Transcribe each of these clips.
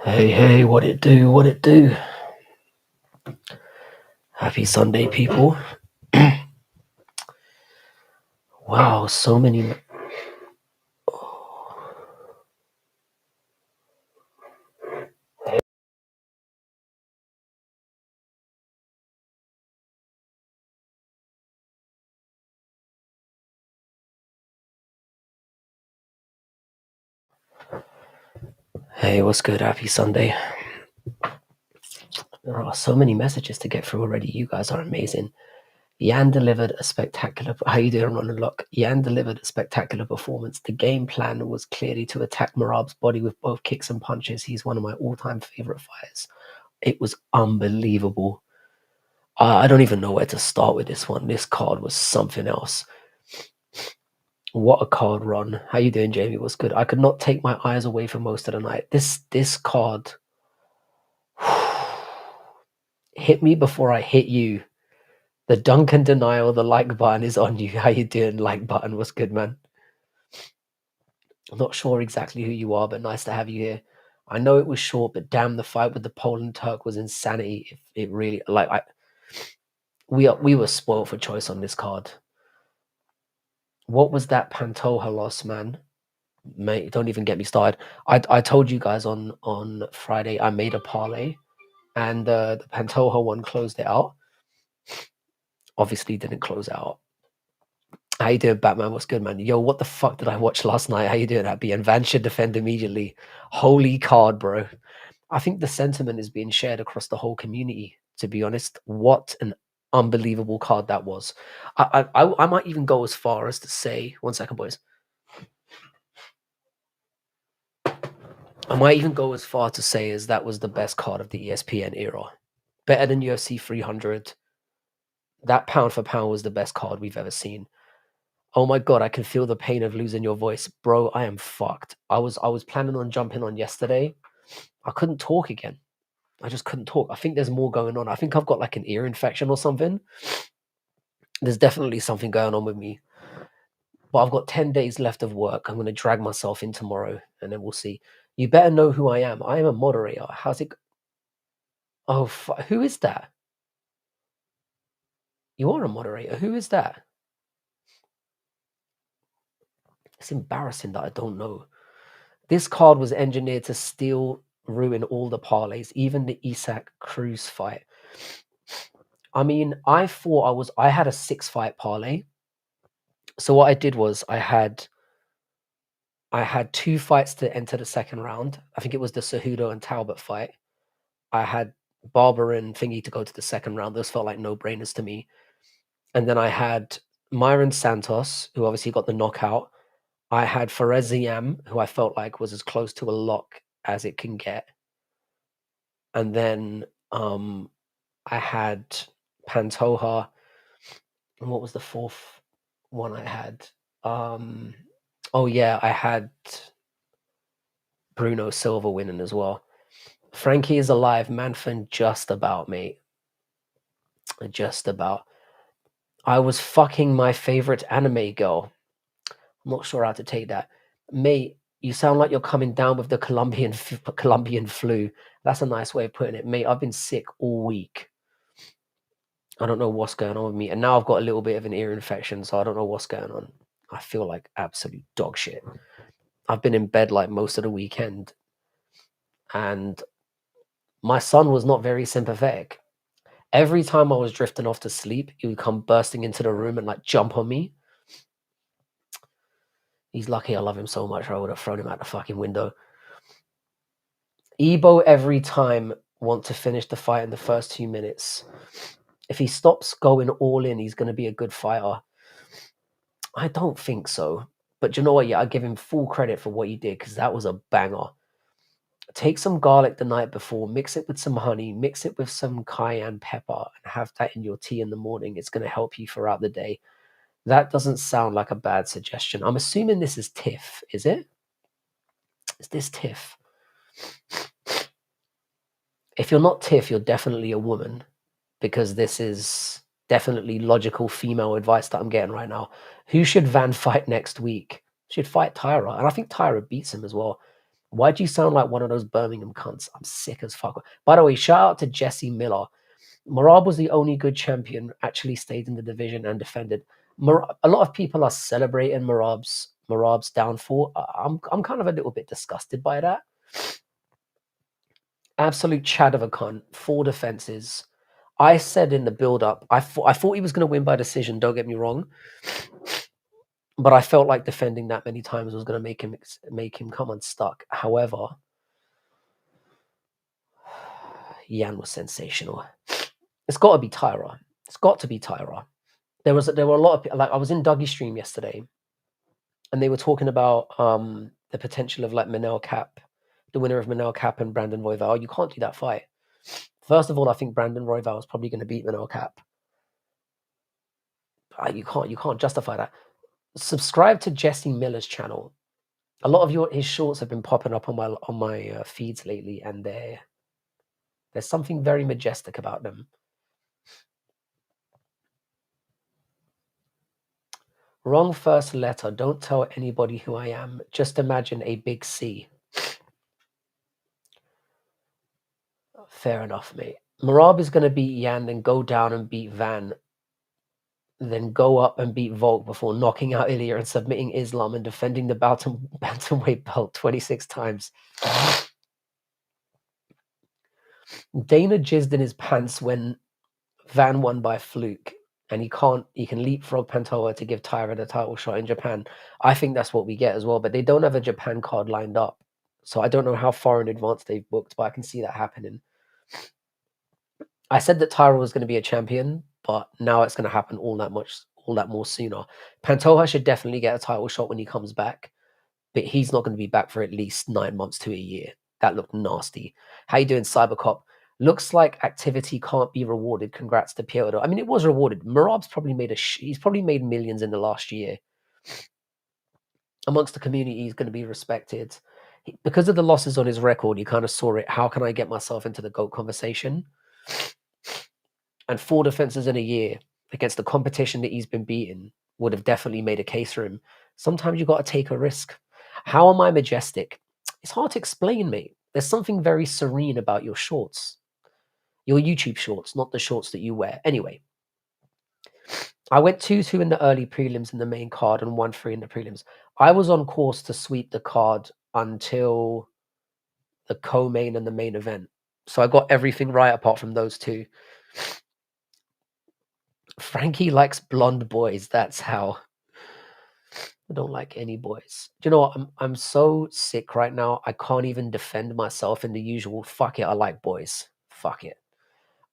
Hey, what it do? What it do? Happy Sunday, people. Wow, so many. Hey, what's good? Happy Sunday. There are so many messages to get through already. You guys are amazing. Yan delivered a spectacular. How you doing, Ron and Lock? Yan delivered a spectacular performance. The game plan was clearly to attack Marab's body with both kicks and punches. He's one of my all-time favorite fighters. It was unbelievable. I don't even know where to start with this one. This card was something else. What a card, Ron. How you doing, Jamie? What's good? I could not take my eyes away for most of the night. This card hit me before I hit you. The Duncan denial, the like button is on you. How you doing, like button? What's good, man? I'm not sure exactly who you are, but nice to have you here. I know it was short, but damn, the fight with the Poland Turk was insanity. It really we were spoiled for choice on this card. What was that Pantoja loss, man? Mate, don't even get me started. I told you guys on Friday I made a parlay, and the Pantoja one closed it out. Obviously, didn't close out. How you doing, Batman? What's good, man? Yo, what the fuck did I watch last night? How you doing, Happy? And Van should defend immediately. Holy card, bro. I think the sentiment is being shared across the whole community. To be honest, what an unbelievable card that was. I might even go as far as to say, 1 second, boys. I might even go as far to say as that was the best card of the ESPN era. Better than UFC 300. That pound for pound was the best card we've ever seen. Oh my god, I can feel the pain of losing your voice. Bro, I am fucked. I was planning on jumping on yesterday. I couldn't talk again. I just couldn't talk. I think there's more going on. I think I've got like an ear infection or something. There's definitely something going on with me. But I've got 10 days left of work. I'm going to drag myself in tomorrow and then we'll see. You better know who I am. I am a moderator. How's it? Oh, who is that? You are a moderator. Who is that? It's embarrassing that I don't know. This card was engineered to steal, ruin all the parlays, even the Isak Cruz fight. I mean, I thought I had a 6-fight parlay. So what I did was I had 2 fights to enter the second round. I think it was the Cejudo and Talbot fight. I had Barber and Thingy to go to the second round. Those felt like no-brainers to me. And then I had Myron Santos, who obviously got the knockout. I had Fareziam, who I felt like was as close to a lock as it can get. And then I had Pantoja. And what was the fourth one I had? Oh yeah, I had Bruno Silva winning as well. Frankie is alive, Manfin just about, mate. Just about. I was fucking my favorite anime girl. I'm not sure how to take that. Mate, you sound like you're coming down with the Colombian flu. That's a nice way of putting it. Mate, I've been sick all week. I don't know what's going on with me. And now I've got a little bit of an ear infection, so I don't know what's going on. I feel like absolute dog shit. I've been in bed like most of the weekend. And my son was not very sympathetic. Every time I was drifting off to sleep, he would come bursting into the room and like jump on me. He's lucky I love him so much, or I would have thrown him out the fucking window. Ebo every time want to finish the fight in the first 2 minutes. If he stops going all in, he's going to be a good fighter. I don't think so. But you know what? Yeah, I give him full credit for what he did because that was a banger. Take some garlic the night before, mix it with some honey, mix it with some cayenne pepper, and have that in your tea in the morning. It's going to help you throughout the day. That doesn't sound like a bad suggestion. I'm assuming this is TIFF, is it? Is this TIFF? If you're not TIFF, you're definitely a woman because this is definitely logical female advice that I'm getting right now. Who should Van fight next week? Should fight Tyra. And I think Tyra beats him as well. Why do you sound like one of those Birmingham cunts? I'm sick as fuck. By the way, shout out to Jesse Miller. Marab was the only good champion, actually stayed in the division and defended. A lot of people are celebrating Marab's downfall. I'm kind of a little bit disgusted by that. Absolute chad of a cunt. 4 defenses. I said in the build-up, I thought he was going to win by decision. Don't get me wrong, but I felt like defending that many times was going to make him come unstuck. However, Yan was sensational. It's got to be Tyra. It's got to be Tyra. There were a lot of people, like I was in Dougie's stream yesterday, and they were talking about the potential of like Manel Cap, the winner of Manel Cap and Brandon Royval. You can't do that fight. First of all, I think Brandon Royval is probably going to beat Manel Cap. You can't justify that. Subscribe to Jesse Miller's channel. A lot of his shorts have been popping up on my feeds lately, and there's something very majestic about them. Wrong first letter. Don't tell anybody who I am. Just imagine a big C. Fair enough, mate. Marab is going to beat Yan, then go down and beat Van, then go up and beat Volk before knocking out Ilya and submitting Islam and defending the bantamweight belt 26 times. Dana jizzed in his pants when Van won by fluke, and he can leapfrog Pantoja to give Tyra the title shot in Japan. I think that's what we get as well, but they don't have a Japan card lined up. So I don't know how far in advance they've booked, but I can see that happening. I said that Tyra was going to be a champion, but now it's going to happen all that more sooner. Pantoja should definitely get a title shot when he comes back, but he's not going to be back for at least 9 months to a year. That looked nasty. How you doing, Cybercop? Looks like activity can't be rewarded. Congrats to Piotr. I mean, it was rewarded. Marab's probably he's probably made millions in the last year. Amongst the community, he's going to be respected. Because of the losses on his record, he kind of saw it. How can I get myself into the GOAT conversation? And 4 defenses in a year against the competition that he's been beaten would have definitely made a case for him. Sometimes you got to take a risk. How am I majestic? It's hard to explain, mate. There's something very serene about your shorts. Your YouTube shorts, not the shorts that you wear. Anyway, I went 2-2 in the early prelims in the main card and 1-3 in the prelims. I was on course to sweep the card until the co-main and the main event. So I got everything right apart from those 2. Frankie likes blonde boys. That's how. I don't like any boys. Do you know what? I'm so sick right now. I can't even defend myself in the usual. Fuck it. I like boys. Fuck it.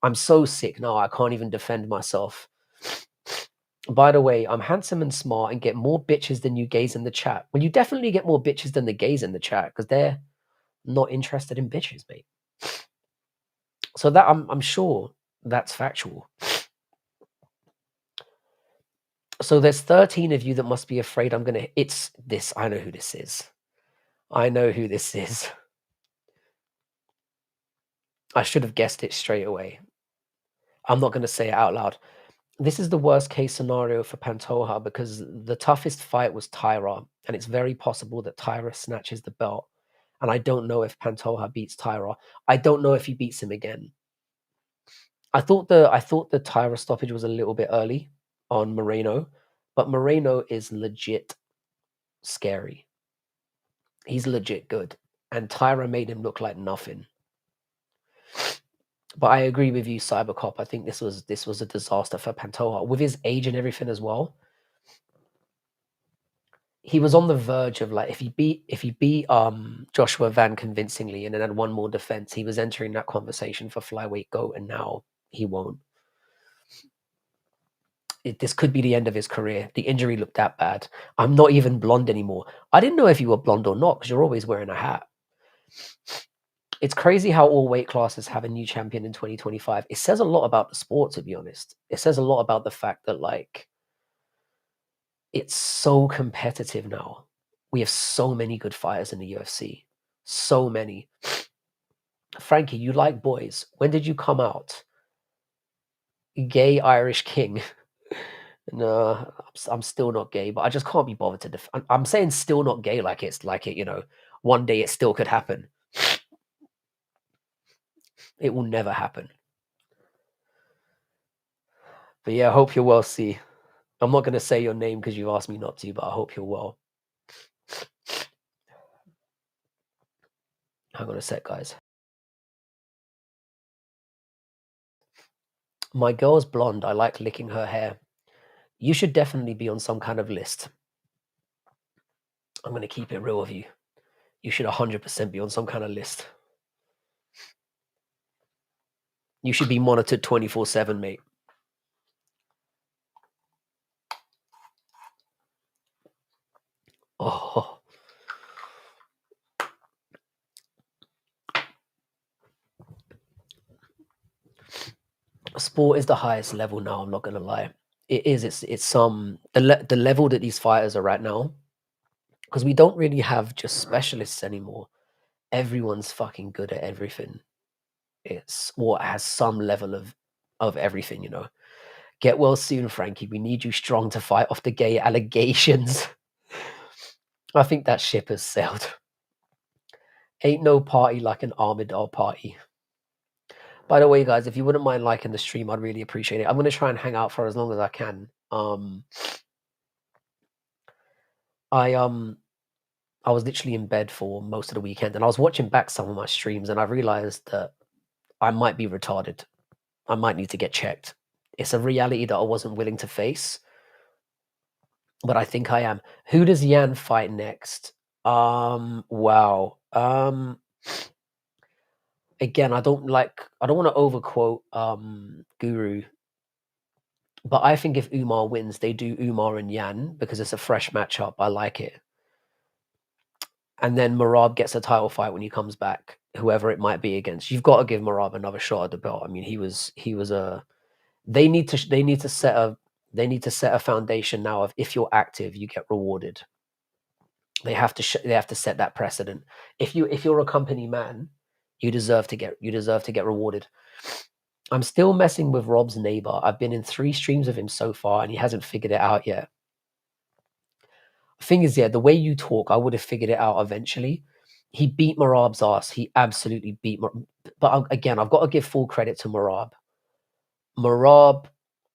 I'm so sick now. I can't even defend myself. By the way, I'm handsome and smart and get more bitches than you gays in the chat. Well, you definitely get more bitches than the gays in the chat because they're not interested in bitches, mate. So that I'm sure that's factual. So there's 13 of you that must be afraid I'm gonna. It's this. I know who this is. I know who this is. I should have guessed it straight away. I'm not gonna say it out loud. This is the worst case scenario for Pantoja because the toughest fight was Tyra, and it's very possible that Tyra snatches the belt. And I don't know if Pantoja beats Tyra. I don't know if he beats him again. I thought the Tyra stoppage was a little bit early on Moreno, but Moreno is legit scary. He's legit good, and Tyra made him look like nothing. But I agree with you, Cybercop. I think this was a disaster for Pantoja with his age and everything as well. He was on the verge of like if he beat Joshua Van convincingly and then had one more defense, he was entering that conversation for flyweight GOAT, and now he won't. This could be the end of his career. The injury looked that bad. I'm not even blonde anymore. I didn't know if you were blonde or not because you're always wearing a hat. It's crazy how all weight classes have a new champion in 2025. It says a lot about the sport, to be honest. It says a lot about the fact that like it's so competitive now. We have so many good fighters in the UFC. So many. Frankie, you like boys. When did you come out? Gay Irish king. No, I'm still not gay, but I just can't be bothered to I'm saying still not gay like it's like it, one day it still could happen. It will never happen. But yeah, I hope you're well, C. I'm not going to say your name because you've asked me not to, but I hope you're well. Hang on a sec, guys. My girl's blonde. I like licking her hair. You should definitely be on some kind of list. I'm going to keep it real with you. You should 100% be on some kind of list. You should be monitored 24/7, mate. Oh. Sport is the highest level now, I'm not going to lie. It is. It's the level that these fighters are at now, because we don't really have just specialists anymore. Everyone's fucking good at everything. It's or has some level of everything, you know. Get well soon, Frankie. We need you strong to fight off the gay allegations. I think that ship has sailed. Ain't no party like an Armadale party. By the way, guys, if you wouldn't mind liking the stream, I'd really appreciate it. I'm going to try and hang out for as long as I can. I was literally in bed for most of the weekend, and I was watching back some of my streams, and I realized that I might be retarded. I might need to get checked. It's a reality that I wasn't willing to face, but I think I am. Who does Yan fight next? Wow. Again, I don't want to overquote Guru, but I think if Umar wins, they do Umar and Yan because it's a fresh matchup. I like it. And then Marab gets a title fight when he comes back, whoever it might be against. You've got to give Marab another shot at the belt. I mean, he was a. They need to set a foundation now of if you're active, you get rewarded. They have to set that precedent. If you're a company man, you deserve to get rewarded. I'm still messing with Rob's neighbor. I've been in 3 streams of him so far, and he hasn't figured it out yet. Thing is, yeah, the way you talk, I would have figured it out eventually. He beat Marab's ass. He absolutely beat But again, I've got to give full credit to Marab. Marab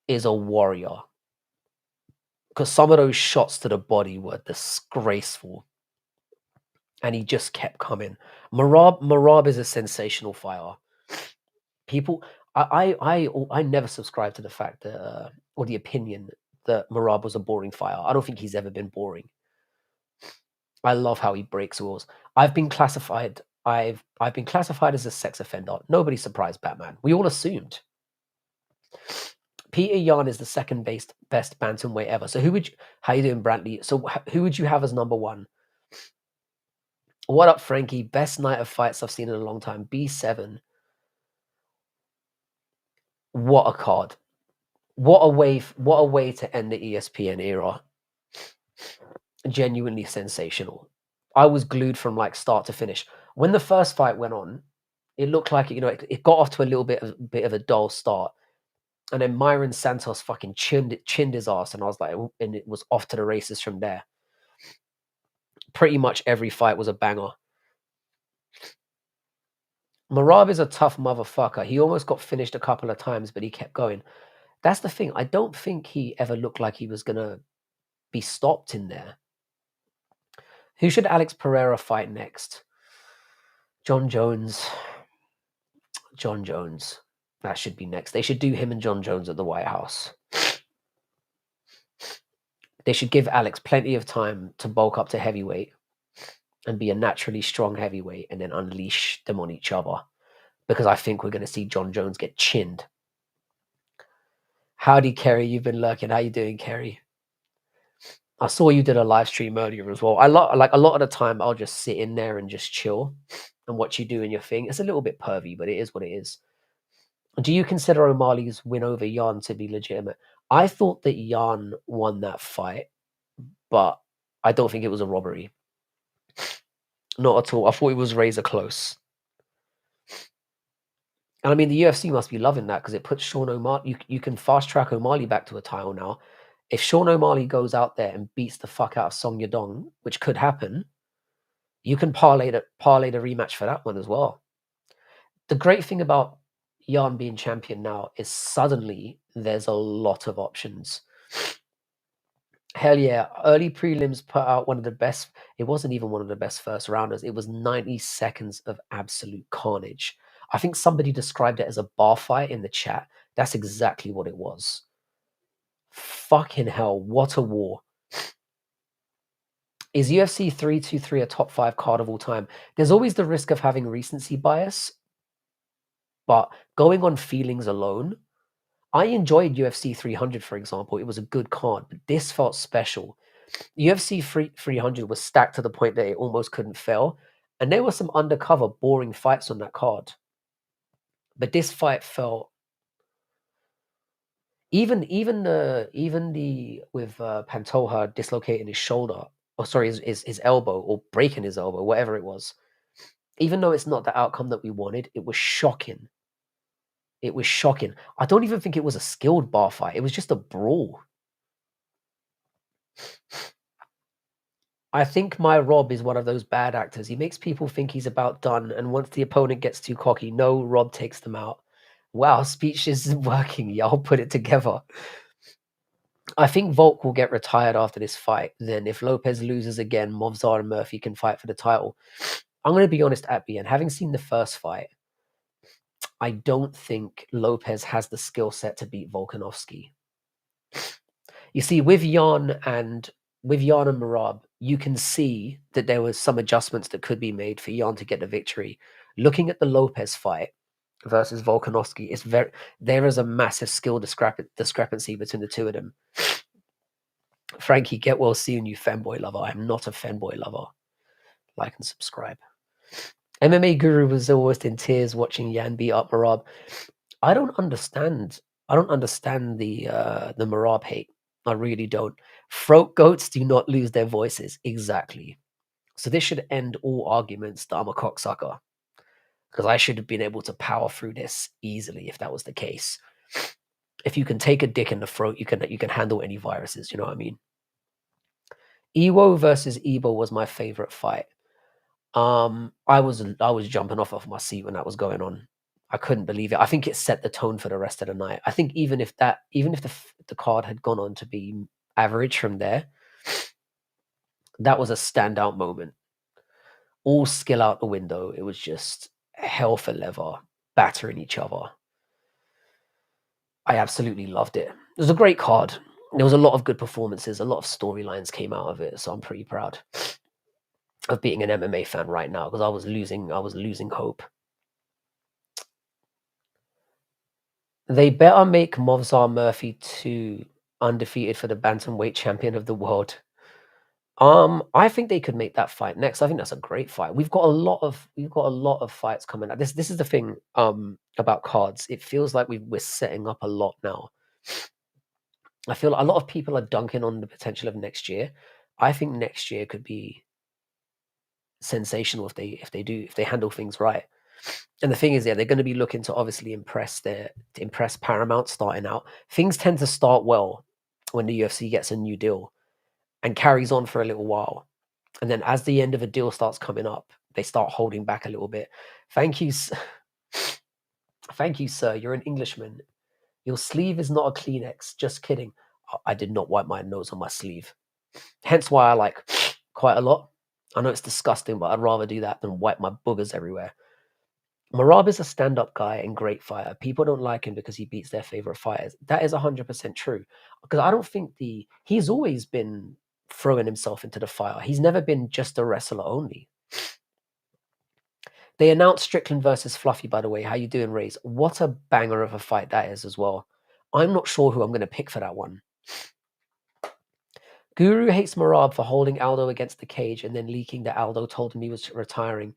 is a warrior. Because some of those shots to the body were disgraceful. And he just kept coming. Marab is a sensational fighter. People, I never subscribed to the fact that, or the opinion that Marab was a boring fighter. I don't think he's ever been boring. I love how he breaks rules. I've been classified as a sex offender. Nobody surprised Batman. We all assumed. Peter Yan is the second best bantamweight ever. So how you doing, Brantley? So who would you have as number 1? What up, Frankie? Best night of fights I've seen in a long time. B7. What a card. What a way to end the ESPN era. Genuinely sensational. I was glued from like start to finish. When the first fight went on, it looked like it got off to a little bit of a dull start, and then Myron Santos fucking chinned his ass, and I was like, and it was off to the races from there. Pretty much every fight was a banger. Marab is a tough motherfucker. He almost got finished a couple of times, but he kept going. That's the thing. I don't think he ever looked like he was gonna be stopped in there. Who should Alex Pereira fight next? John Jones. That should be next. They should do him and John Jones at the White House. They should give Alex plenty of time to bulk up to heavyweight and be a naturally strong heavyweight and then unleash them on each other. Because I think we're going to see John Jones get chinned. Howdy, Kerry. You've been lurking. How you doing, Kerry? I saw you did a live stream earlier as well. A lot of the time, I'll just sit in there and just chill and watch you doing your thing. It's a little bit pervy, but it is what it is. Do you consider O'Malley's win over Jan to be legitimate? I thought that Jan won that fight, but I don't think it was a robbery. Not at all. I thought it was razor close. And I mean, the UFC must be loving that because it puts Sean O'Malley. You can fast track O'Malley back to a title now. If Sean O'Malley goes out there and beats the fuck out of Song Yadong, which could happen, You can parlay the rematch for that one as well. The great thing about Jan being champion now is suddenly there's a lot of options. Hell yeah, early prelims put out one of the best. It wasn't even one of the best first rounders. It was 90 seconds of absolute carnage. I think somebody described it as a bar fight in the chat. That's exactly what it was. Fucking hell, what a war. Is UFC 323 a top 5 card of all time? There's always the risk of having recency bias, but going on feelings alone, I enjoyed UFC 300, for example. It was a good card, but this felt special. UFC 300 was stacked to the point that it almost couldn't fail, and there were some undercover, boring fights on that card. But this fight felt even the with Pantoja dislocating his shoulder, or sorry, his elbow, or breaking his elbow, whatever it was. Even though it's not the outcome that we wanted, it was shocking. It was shocking. I don't even think it was a skilled bar fight. It was just a brawl. I think my Rob is one of those bad actors. He makes people think he's about done, and once the opponent gets too cocky, no, Rob takes them out. Wow, speech isn't working. Y'all put it together. I think Volk will get retired after this fight. Then, if Lopez loses again, Movzar and Murphy can fight for the title. I'm going to be honest, at the end, having seen the first fight, I don't think Lopez has the skill set to beat Volkanovski. You see, with Jan and Merab, you can see that there was some adjustments that could be made for Jan to get the victory. Looking at the Lopez fight versus Volkanovski, there is a massive skill discrepancy between the two of them. Frankie, get well soon, you fanboy lover. I am not a fanboy lover. Like and subscribe. MMA Guru was almost in tears watching Jan beat up Merab. I don't understand. I don't understand the Merab hate. I really don't. Throat goats do not lose their voices. Exactly. So this should end all arguments that I'm a cocksucker. Because I should have been able to power through this easily if that was the case. If you can take a dick in the throat, you can handle any viruses. You know what I mean? Iwo versus Ebo was my favorite fight. I was jumping off my seat when that was going on. I couldn't believe it. I think it set the tone for the rest of the night. I think even if the card had gone on to be average from there, that was a standout moment. All skill out the window. It was just hell for leather, battering each other. I absolutely loved it. It was a great card. There was a lot of good performances. A lot of storylines came out of it, so I'm pretty proud of being an MMA fan right now because I was losing hope. They better make Movzar Murphy 2 undefeated for the bantamweight champion of the world. I think they could make that fight next. I think that's a great fight. We've got a lot of fights coming out. This is the thing about cards. It feels like we're setting up a lot now. I feel like a lot of people are dunking on the potential of next year. I think next year could be sensational if they handle things right. And the thing is, yeah, they're going to be looking to obviously impress Paramount starting out. Things tend to start well when the UFC gets a new deal and carries on for a little while. And then as the end of a deal starts coming up, they start holding back a little bit. Thank you, thank you, sir. You're an Englishman. Your sleeve is not a Kleenex. Just kidding. I did not wipe my nose on my sleeve. Hence why I like quite a lot. I know it's disgusting, but I'd rather do that than wipe my boogers everywhere. Merab is a stand-up guy and great fighter. People don't like him because he beats their favorite fighters. That is 100% true. Because I don't think he's always been throwing himself into the fire. He's never been just a wrestler only. They announced Strickland versus Fluffy, by the way. How you doing, Raze? What a banger of a fight that is as well. I'm not sure who I'm going to pick for that one. Guru hates Merab for holding Aldo against the cage and then leaking that Aldo told him he was retiring.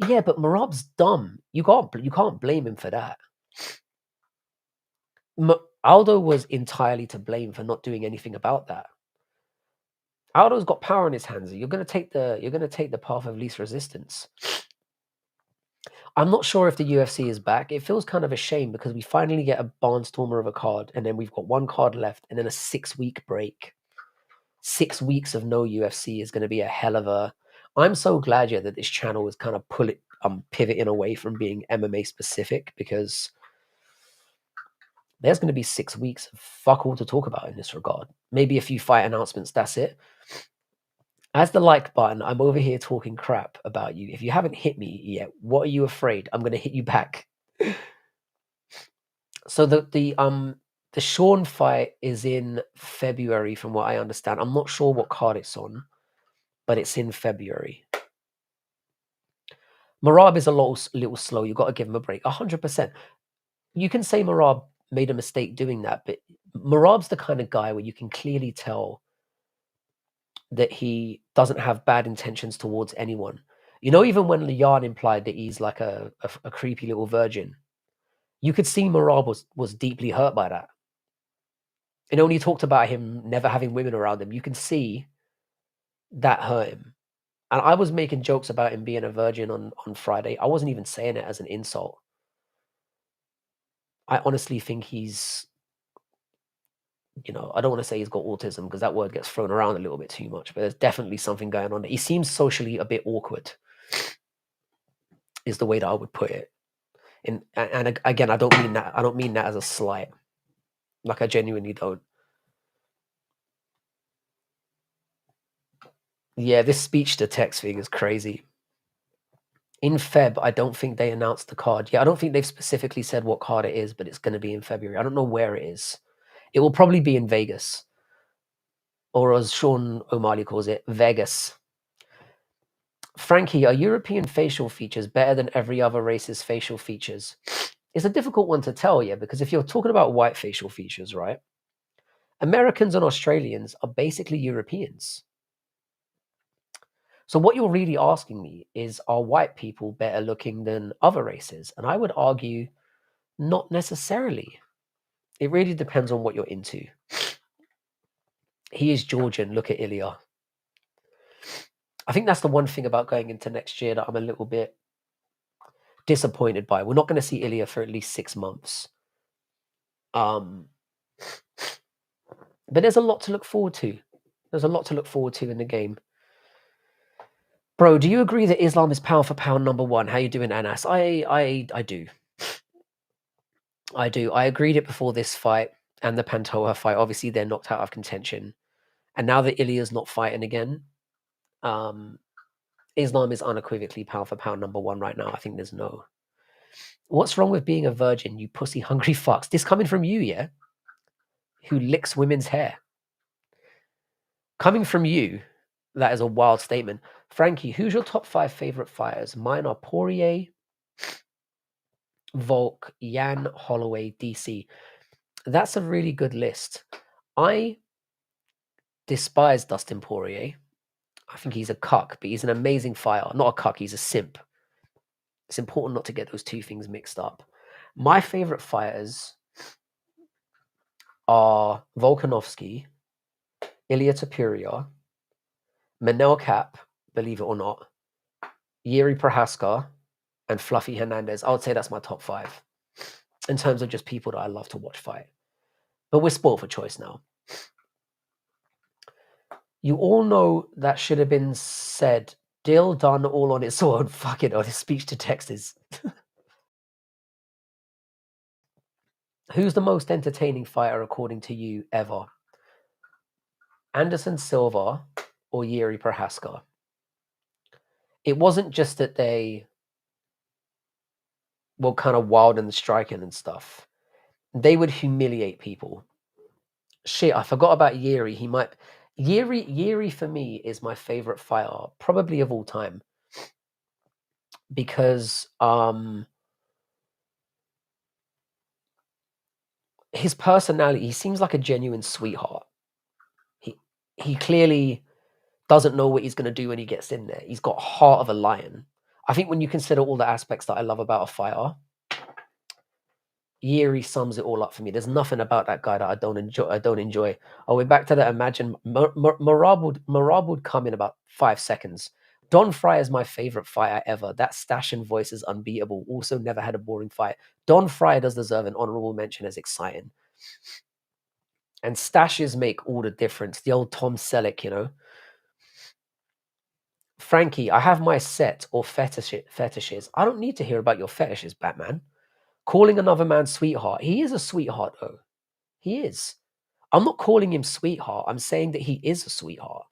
Yeah, but Merab's dumb. You can't blame him for that. Aldo was entirely to blame for not doing anything about that. Aldo's got power in his hands. You're going to take the path of least resistance. I'm not sure if the UFC is back. It feels kind of a shame because we finally get a barnstormer of a card, and then we've got one card left, and then a 6-week break. 6 weeks of no UFC is going to be a hell of a. I'm so glad, yeah, that this channel is kind of pivoting away from being MMA specific, because there's going to be 6 weeks of fuck all to talk about in this regard. Maybe a few fight announcements, that's it. As the like button, I'm over here talking crap about you. If you haven't hit me yet, what are you afraid? I'm going to hit you back. So the Sean fight is in February, from what I understand. I'm not sure what card it's on, but it's in February. Marab is a little slow. You've got to give him a break. 100%. You can say Marab made a mistake doing that, but Marab's the kind of guy where you can clearly tell that he doesn't have bad intentions towards anyone. You know, even when Lian implied that he's like a creepy little virgin, you could see Marab was deeply hurt by that. And when he talked about him never having women around him, you can see that hurt him. And I was making jokes about him being a virgin on Friday. I wasn't even saying it as an insult. I honestly think he's, I don't want to say he's got autism, because that word gets thrown around a little bit too much, but there's definitely something going on. He seems socially a bit awkward, is the way that I would put it. And again, I don't mean that as a slight. Like, I genuinely don't. Yeah, this speech to text thing is crazy. In Feb, I don't think they announced the card. Yeah, I don't think they've specifically said what card it is, but it's going to be in February. I don't know where it is. It will probably be in Vegas, or as Sean O'Malley calls it, Vegas. Frankie, are European facial features better than every other race's facial features? It's a difficult one to tell, yeah, because if you're talking about white facial features, right? Americans and Australians are basically Europeans. So what you're really asking me is, are white people better looking than other races? And I would argue not necessarily. It really depends on what you're into. He is Georgian. Look at Ilya. I think that's the one thing about going into next year that I'm a little bit disappointed by. We're not going to see Ilya for at least 6 months. But there's a lot to look forward to. There's a lot to look forward to in the game. Bro, do you agree that Islam is pound for pound number one? How you doing, Anas? I do. I do. I agreed it before this fight and the Pantoja fight. Obviously, they're knocked out of contention. And now that Ilya's not fighting again, Islam is unequivocally pound for pound number one right now. I think there's no... What's wrong with being a virgin, you pussy hungry fucks? This coming from you, yeah? Who licks women's hair. Coming from you, that is a wild statement. Frankie, who's your top 5 favorite fighters? Mine are Poirier, Volk, Yan, Holloway, DC. That's a really good list. I despise Dustin Poirier. I think he's a cuck, but he's an amazing fighter. Not a cuck, he's a simp. It's important not to get those two things mixed up. My favorite fighters are Volkanovski, Ilia Topuria, Manel Cap, believe it or not, Yuri Prohaska, and Fluffy Hernandez. I would say that's my top 5 in terms of just people that I love to watch fight. But we're spoiled for choice now. You all know that should have been said. Deal done all on its own. Fuck it, his speech to text is. Who's the most entertaining fighter according to you ever? Anderson Silva or Yuri Prohaska? It wasn't just that they were kind of wild in the striking and stuff. They would humiliate people. Shit, I forgot about Yuri. Yuri for me is my favorite fighter, probably of all time. Because his personality, he seems like a genuine sweetheart. He clearly doesn't know what he's going to do when he gets in there. He's got heart of a lion. I think when you consider all the aspects that I love about a fighter, Yuri sums it all up for me. There's nothing about that guy that I don't enjoy. Oh, we're back to that. Imagine Marab would come in about 5 seconds. Don Fry is my favorite fighter ever. That stash and voice is unbeatable. Also never had a boring fight. Don Fry does deserve an honorable mention as exciting. And stashes make all the difference. The old Tom Selleck, Frankie, I have my set or fetishes. I don't need to hear about your fetishes, Batman. Calling another man sweetheart. He is a sweetheart, though. He is. I'm not calling him sweetheart. I'm saying that he is a sweetheart.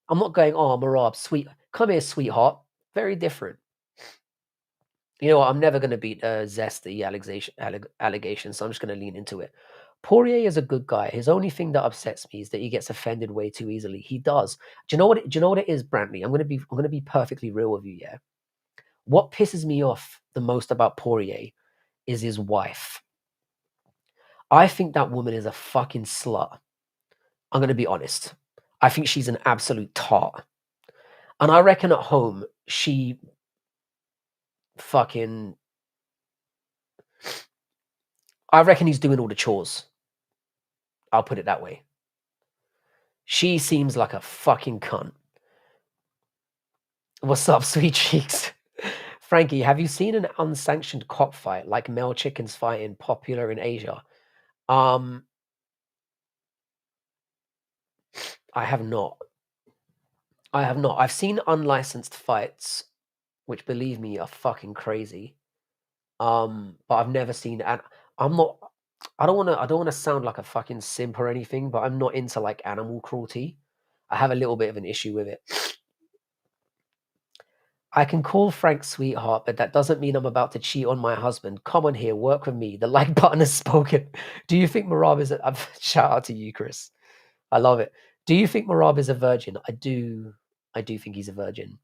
I'm not going, oh, Marab, sweet. Come here, sweetheart. Very different. You know what? I'm never going to beat Zest the allegation, so I'm just going to lean into it. Poirier is a good guy. His only thing that upsets me is that he gets offended way too easily. He does. Do you know what? Do you know what it is, Brantley? I'm gonna be perfectly real with you. Yeah. What pisses me off the most about Poirier is his wife. I think that woman is a fucking slut. I'm gonna be honest. I think she's an absolute tart. And I reckon at home she fucking. I reckon he's doing all the chores. I'll put it that way. She seems like a fucking cunt. What's up, sweet cheeks? Frankie, have you seen an unsanctioned cockfight like male chickens fighting popular in Asia? Um, I have not. I have not. I've seen unlicensed fights, which believe me are fucking crazy. But I've never seen and I'm not I don't wanna sound like a fucking simp or anything, but I'm not into like animal cruelty. I have a little bit of an issue with it. I can call Frank sweetheart, but that doesn't mean I'm about to cheat on my husband. Come on here, work with me. The like button has spoken. Do you think Marab is a shout out to you, Chris? I love it. Do you think Marab is a virgin? I do. I do think he's a virgin.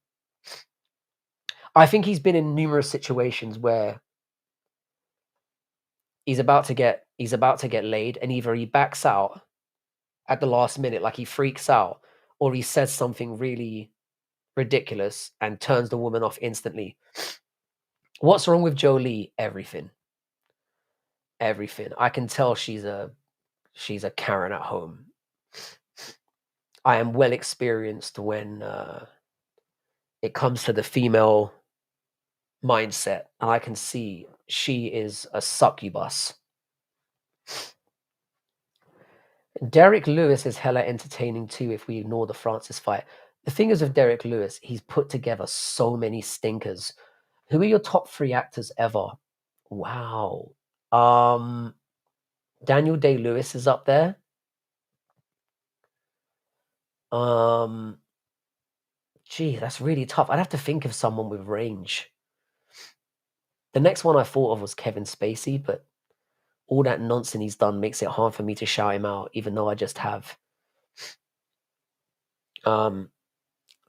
I think he's been in numerous situations where he's about to get laid, and either he backs out at the last minute, like he freaks out, or he says something really ridiculous and turns the woman off instantly. What's wrong with Jolie? Everything. Everything. I can tell she's a Karen at home. I am well experienced when it comes to the female mindset, and I can see she is a succubus. Derek Lewis is hella entertaining too if we ignore the Francis fight. The thing is with Derek Lewis, he's put together so many stinkers. Who are your top 3 actors ever? Wow. Um, Daniel Day-Lewis is up there. Um, Gee, that's really tough. I'd have to think of someone with range. The next one I thought of was Kevin Spacey, but all that nonsense he's done makes it hard for me to shout him out, even though I just have. Um,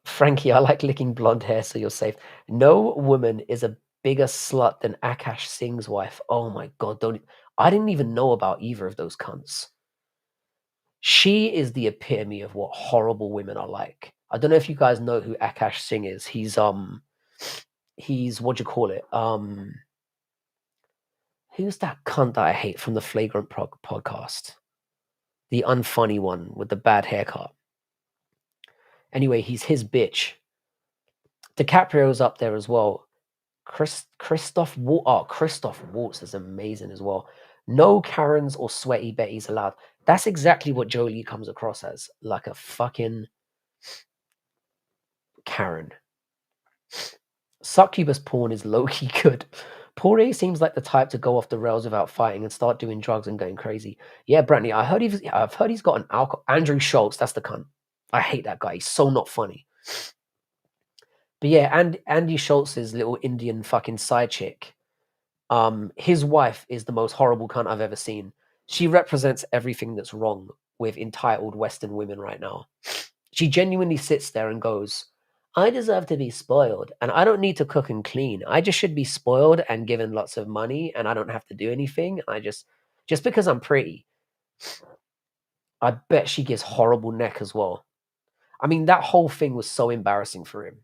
Frankie, I like licking blonde hair, so you're safe. No woman is a bigger slut than Akash Singh's wife. Oh my god, don't I didn't even know about either of those cunts. She is the epitome of what horrible women are like. I don't know if you guys know who Akash Singh is. He's what do you call it? Who's that cunt that I hate from the Flagrant podcast? The unfunny one with the bad haircut. Anyway, he's his bitch. DiCaprio's up there as well. Christoph Waltz is amazing as well. No Karens or sweaty Bettys allowed. That's exactly what Jolie comes across as, like a fucking Karen. Succubus porn is low-key good. Poirier seems like the type to go off the rails without fighting and start doing drugs and going crazy. Yeah, Brantley, I've heard he's got an alcohol. Andrew Schultz, that's the cunt. I hate that guy. He's so not funny. But yeah, and Andy Schultz's little Indian fucking side chick. His wife is the most horrible cunt I've ever seen. She represents everything that's wrong with entitled Western women right now. She genuinely sits there and goes, I deserve to be spoiled, and I don't need to cook and clean. I just should be spoiled and given lots of money, and I don't have to do anything. Just because I'm pretty. I bet she gives horrible neck as well. I mean, that whole thing was so embarrassing for him.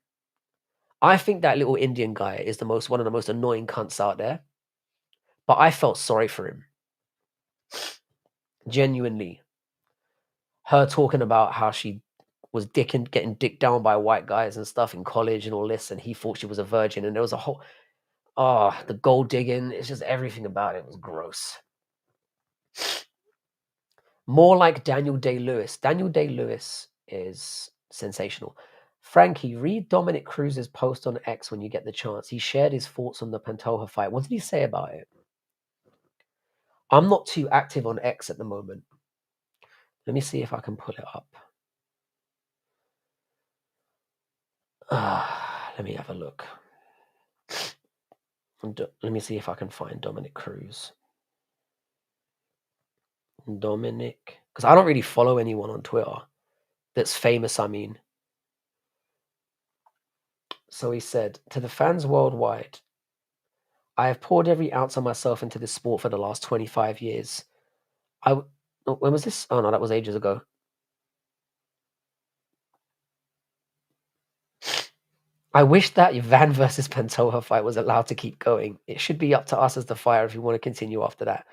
I think that little Indian guy is one of the most annoying cunts out there. But I felt sorry for him. Genuinely. Her talking about how she was getting dicked down by white guys and stuff in college and all this, and he thought she was a virgin, and there was a whole the gold digging, it's just everything about it was gross. More like Daniel Day-Lewis. Daniel Day-Lewis is sensational. Frankie, read Dominic Cruz's post on X when you get the chance. He shared his thoughts on the Pantoja fight. What did he say about it? I'm not too active on X at the moment. Let me see if I can pull it up. Let me have a look. Let me see if I can find Dominic Cruz. Dominic, because I don't really follow anyone on Twitter that's famous, I mean. So he said, to the fans worldwide, I have poured every ounce of myself into this sport for the last 25 years. When was this? Oh no, that was ages ago. I wish that Van versus Pantoja fight was allowed to keep going. It should be up to us as the fighter if we want to continue after that.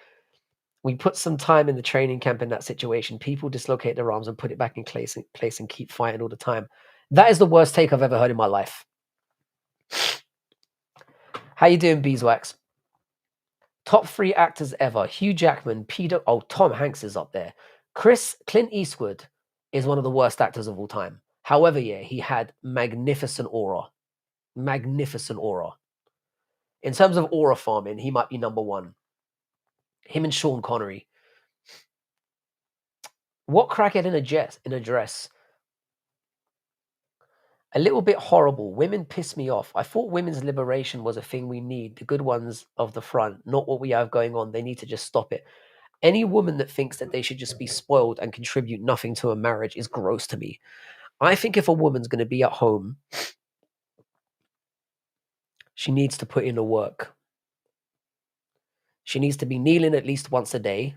We put some time in the training camp in that situation. People dislocate their arms and put it back in place and keep fighting all the time. That is the worst take I've ever heard in my life. How you doing, Beeswax? Top 3 actors ever. Hugh Jackman, Peter... Oh, Tom Hanks is up there. Clint Eastwood is one of the worst actors of all time. However, yeah, he had magnificent aura. Magnificent aura. In terms of aura farming, he might be number 1. Him and Sean Connery. What crackhead in a dress? A little bit horrible. Women piss me off. I thought women's liberation was a thing we need. The good ones of the front, not what we have going on. They need to just stop it. Any woman that thinks that they should just be spoiled and contribute nothing to a marriage is gross to me. I think if a woman's going to be at home, she needs to put in the work. She needs to be kneeling at least once a day.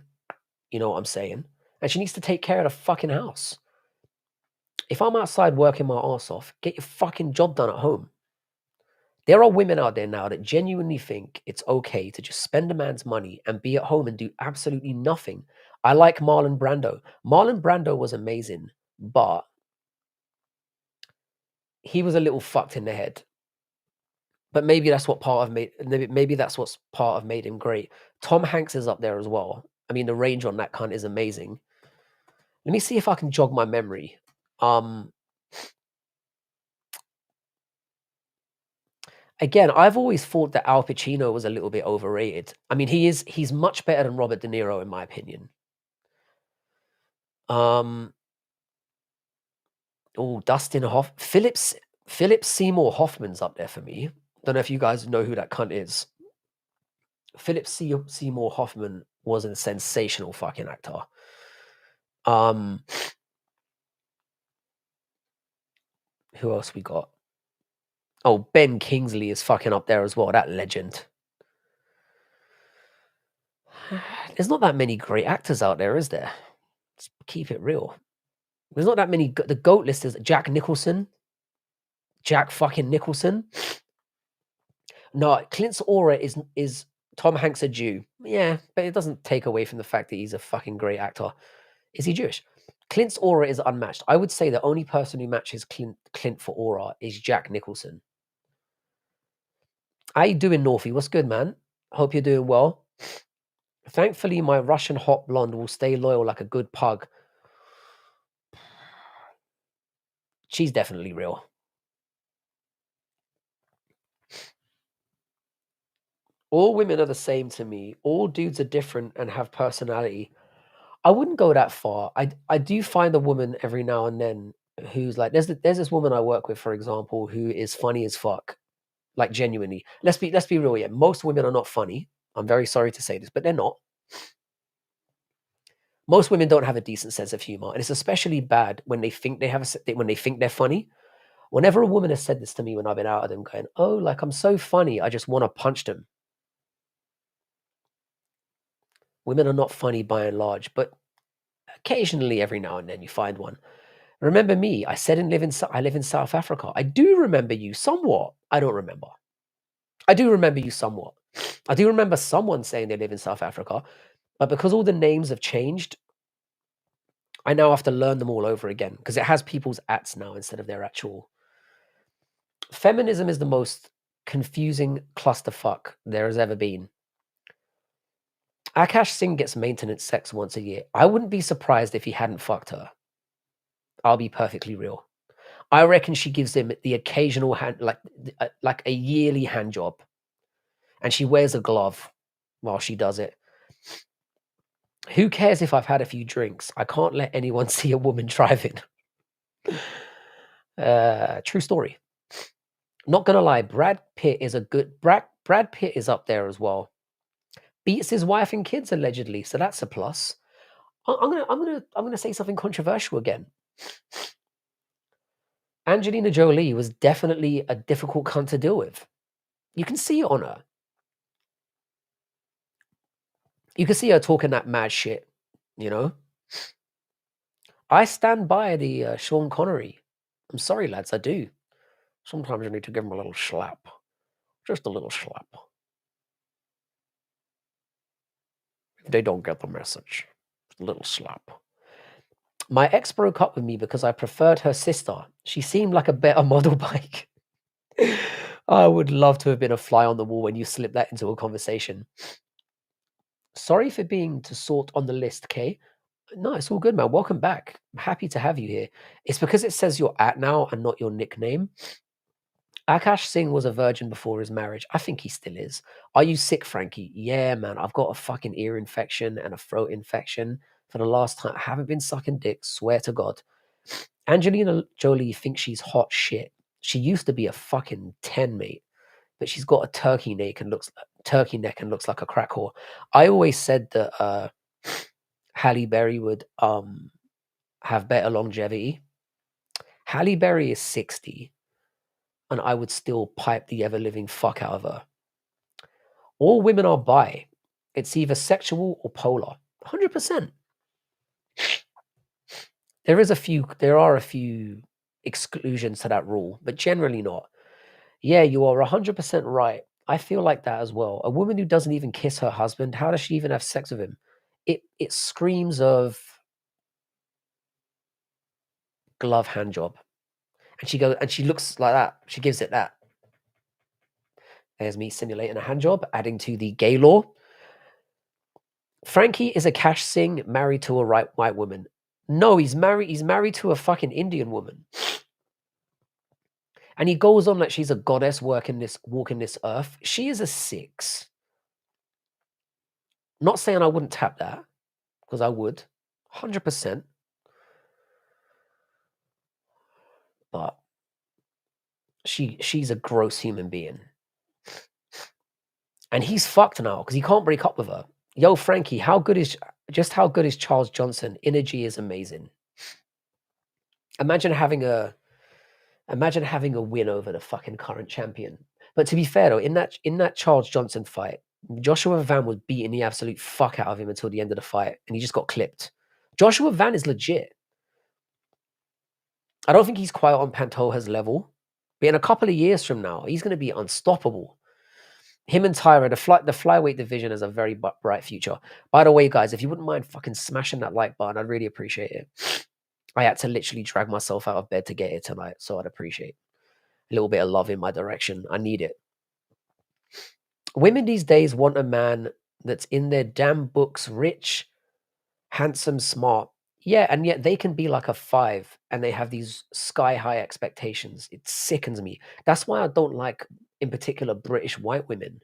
You know what I'm saying? And she needs to take care of the fucking house. If I'm outside working my ass off, get your fucking job done at home. There are women out there now that genuinely think it's okay to just spend a man's money and be at home and do absolutely nothing. I like Marlon Brando. Marlon Brando was amazing, but he was a little fucked in the head. But maybe that's what maybe that's what's part of made him great. Tom Hanks is up there as well. I mean, the range on that cunt is amazing. Let me see if I can jog my memory. Again, I've always thought that Al Pacino was a little bit overrated. I mean, he's much better than Robert De Niro in my opinion. Dustin Philip Seymour Hoffman's up there for me. Don't know if you guys know who that cunt is. Philip Seymour Hoffman was a sensational fucking actor. Who else we got? Oh, Ben Kingsley is fucking up there as well. That legend. There's not that many great actors out there, is there? Let's keep it real. There's not that many. The GOAT list is Jack Nicholson. Jack fucking Nicholson. No, Clint's aura is Tom Hanks a Jew? Yeah, but it doesn't take away from the fact that he's a fucking great actor. Is he Jewish? Clint's aura is unmatched. I would say the only person who matches Clint for aura is Jack Nicholson. How you doing, Northie? What's good, man? Hope you're doing well. Thankfully, my Russian hot blonde will stay loyal like a good pug. She's definitely real. All women are the same to me. All dudes are different and have personality. I wouldn't go that far. I do find a woman every now and then who's like, there's this woman I work with, for example, who is funny as fuck, like genuinely. Let's be real. Yeah, most women are not funny. I'm very sorry to say this, but they're not. Most women don't have a decent sense of humor, and it's especially bad when they think when they think they're funny. Whenever a woman has said this to me when I've been out of them, going, "Oh, like I'm so funny, I just want to punch them." Women are not funny by and large, but occasionally, every now and then, you find one. Remember me? I said I live in South Africa. I do remember you somewhat. I don't remember. I do remember you somewhat. I do remember someone saying they live in South Africa, but because all the names have changed, I now have to learn them all over again because it has people's ats now instead of their actual. Feminism is the most confusing clusterfuck there has ever been. Akash Singh gets maintenance sex once a year. I wouldn't be surprised if he hadn't fucked her. I'll be perfectly real. I reckon she gives him the occasional hand, like a yearly hand job, and she wears a glove while she does it. Who cares if I've had a few drinks? I can't let anyone see a woman driving. True story. Not gonna lie, Brad Pitt is a good Brad Pitt is up there as well. Beats his wife and kids allegedly, so that's a plus. I'm gonna say something controversial again. Angelina Jolie was definitely a difficult cunt to deal with. You can see it on her. You can see her talking that mad shit, you know? I stand by the Sean Connery. I'm sorry, lads, I do. Sometimes you need to give him a little slap. Just a little slap. If they don't get the message, a little slap. My ex broke up with me because I preferred her sister. She seemed like a better model bike. I would love to have been a fly on the wall when you slip that into a conversation. Sorry for being to sort on the list, Kay. No, it's all good, man. Welcome back. I'm happy to have you here. It's because it says you're at now and not your nickname. Akash Singh was a virgin before his marriage. I think he still is. Are you sick, Frankie? Yeah, man. I've got a fucking ear infection and a throat infection for the last time. I haven't been sucking dick, swear to God. Angelina Jolie thinks she's hot shit. She used to be a fucking 10, mate, but she's got a turkey neck and looks like a crack whore. I always said that Halle Berry would have better longevity. Halle Berry is 60, and I would still pipe the ever living fuck out of her. All women are bi. It's either sexual or polar. 100%. There are a few exclusions to that rule, but generally not. Yeah, you are 100% right. I feel like that as well. A woman who doesn't even kiss her husband, how does she even have sex with him? It screams of glove hand job. And she looks like that. She gives it that. There's me simulating a hand job, adding to the gay law. Frankie is a Cash Singh married to a white woman. No, he's married to a fucking Indian woman. And he goes on like she's a goddess walking this earth. She is a 6. Not saying I wouldn't tap that, because I would. 100%. But she's a gross human being. And he's fucked now because he can't break up with her. Yo, Frankie, how good is Charles Johnson? Energy is amazing. Imagine having a win over the fucking current champion. But to be fair though, in that Charles Johnson fight, Joshua Van was beating the absolute fuck out of him until the end of the fight, and he just got clipped. Joshua Van is legit. I don't think he's quite on Pantoja's level, but in a couple of years from now, he's going to be unstoppable. Him and Tyra, the flyweight division has a very bright future. By the way, guys, if you wouldn't mind fucking smashing that like button, I'd really appreciate it. I had to literally drag myself out of bed to get here tonight, so I'd appreciate a little bit of love in my direction. I need it. Women these days want a man that's in their damn books, rich, handsome, smart. Yeah, and yet they can be like a 5 and they have these sky high expectations. It sickens me. That's why I don't like, in particular, British white women.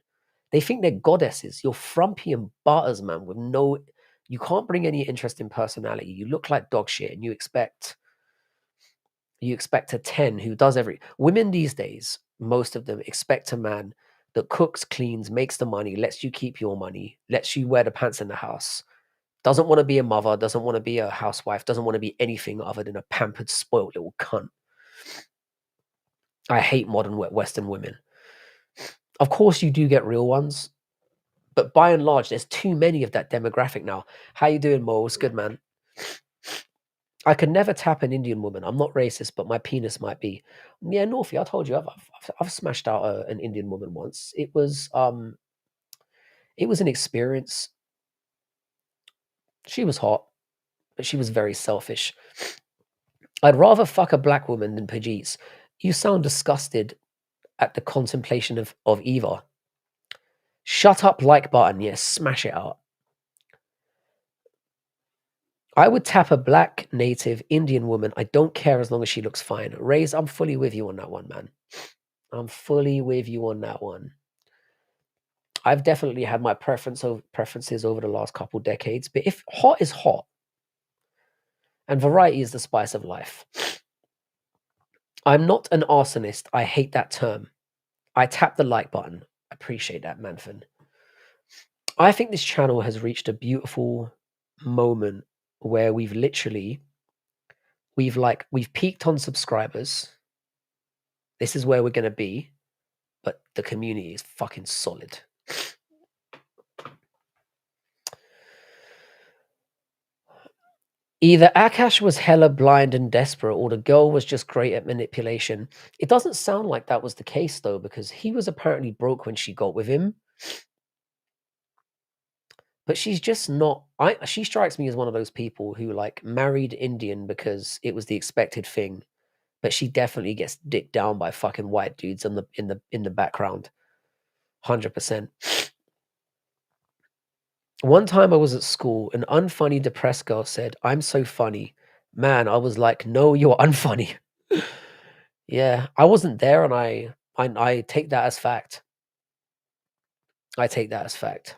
They think they're goddesses. You're frumpy and butters, man, with no, you can't bring any interesting personality. You look like dog shit and you expect a 10 who does women these days, most of them expect a man that cooks, cleans, makes the money, lets you keep your money, lets you wear the pants in the house, doesn't want to be a mother, doesn't want to be a housewife, doesn't want to be anything other than a pampered, spoiled little cunt. I hate modern Western women. Of course, you do get real ones, but by and large, there's too many of that demographic now. How you doing, Mo? It's good, man. I could never tap an Indian woman. I'm not racist, but my penis might be. Yeah, Northie, I told you, I've smashed out an Indian woman once. It was an experience. She was hot, but she was very selfish. I'd rather fuck a black woman than Pajeets. You sound disgusted at the contemplation of either. Shut up, like button. Yes, smash it out. I would tap a black native Indian woman. I don't care as long as she looks fine. Raise, I'm fully with you on that one, man. I'm fully with you on that one. I've definitely had my preferences over the last couple decades, but if hot is hot and variety is the spice of life, I'm not an arsonist. I hate that term. I tap the like button. Appreciate that, Manfin. I think this channel has reached a beautiful moment where we've peaked on subscribers. This is where we're gonna be, but the community is fucking solid. Either Akash was hella blind and desperate, or the girl was just great at manipulation. It doesn't sound like that was the case though, because he was apparently broke when she got with him. But she's just not. She strikes me as one of those people who like married Indian because it was the expected thing, but she definitely gets dicked down by fucking white dudes in the background. 100%. One time I was at school, an unfunny depressed girl said, "I'm so funny." Man, I was like, "No, you're unfunny." Yeah, I wasn't there, and I take that as fact. I take that as fact.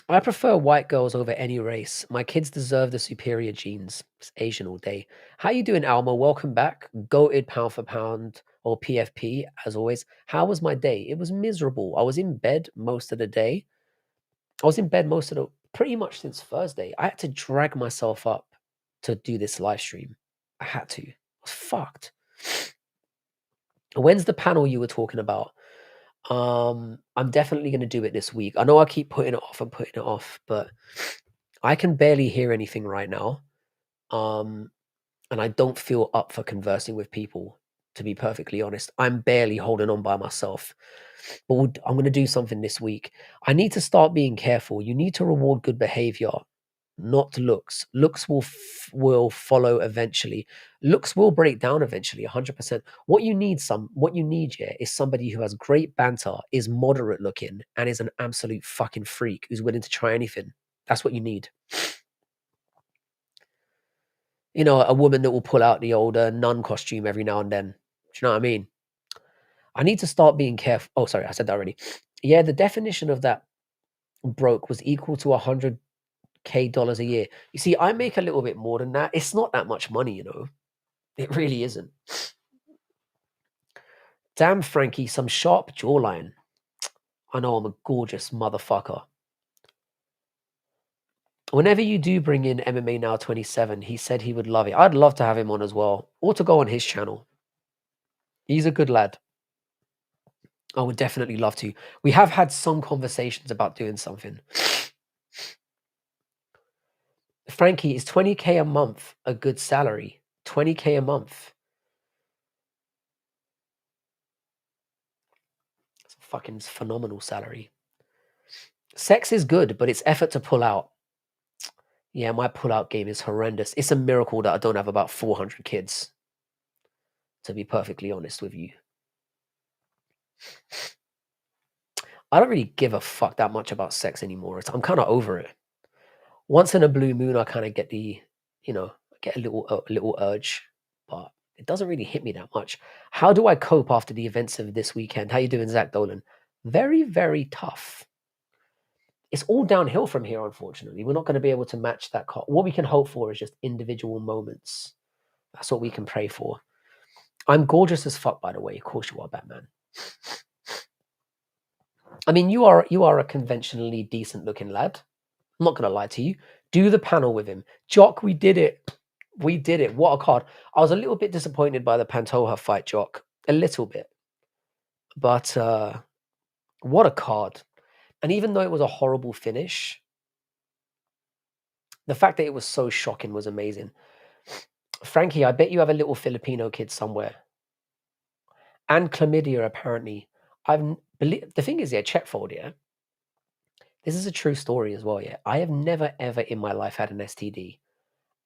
I prefer white girls over any race. My kids deserve the superior genes. It's Asian all day. How you doing, Alma? Welcome back. Goated pound for pound or PFP as always. How was my day? It was miserable. I was in bed most of the day. I was in bed pretty much since Thursday. I had to drag myself up to do this live stream. I had to. I was fucked. When's the panel you were talking about? I'm definitely going to do it this week. I know I keep putting it off, but I can barely hear anything right now. And I don't feel up for conversing with people, to be perfectly honest. I'm barely holding on by myself. But I'm going to do something this week. I need to start being careful. You need to reward good behavior, not looks. Looks will follow eventually. Looks will break down eventually, 100%. What you need, yeah, is somebody who has great banter, is moderate looking, and is an absolute fucking freak who's willing to try anything. That's what you need. You know, a woman that will pull out the old nun costume every now and then. Do you know what I mean? I need to start being careful. Oh, sorry, I said that already. Yeah, the definition of that broke was equal to $100K a year. You see, I make a little bit more than that. It's not that much money, you know. It really isn't. Damn, Frankie, some sharp jawline. I know I'm a gorgeous motherfucker. Whenever you do bring in MMA Now 27, he said he would love it. I'd love to have him on as well, or to go on his channel. He's a good lad. I would definitely love to. We have had some conversations about doing something. Frankie, is 20K a month a good salary? 20K a month. It's a fucking phenomenal salary. Sex is good, but it's effort to pull out. Yeah, my pull-out game is horrendous. It's a miracle that I don't have about 400 kids, to be perfectly honest with you. I don't really give a fuck that much about sex anymore. I'm kind of over it. Once in a blue moon, I kind of get get a little urge, but it doesn't really hit me that much. How do I cope after the events of this weekend? How you doing, Zach Dolan? Very, very tough. It's all downhill from here, unfortunately. We're not going to be able to match that. What we can hope for is just individual moments. That's what we can pray for. I'm gorgeous as fuck, by the way. Of course you are, Batman. I mean, you are a conventionally decent looking lad. I'm not going to lie to you. Do the panel with him. Jock, we did it. We did it. What a card. I was a little bit disappointed by the Pantoja fight, Jock. A little bit. But what a card. And even though it was a horrible finish, the fact that it was so shocking was amazing. Frankie, I bet you have a little Filipino kid somewhere. And chlamydia, apparently. The thing is, yeah, check fold, yeah. This is a true story as well, yeah. I have never ever in my life had an STD.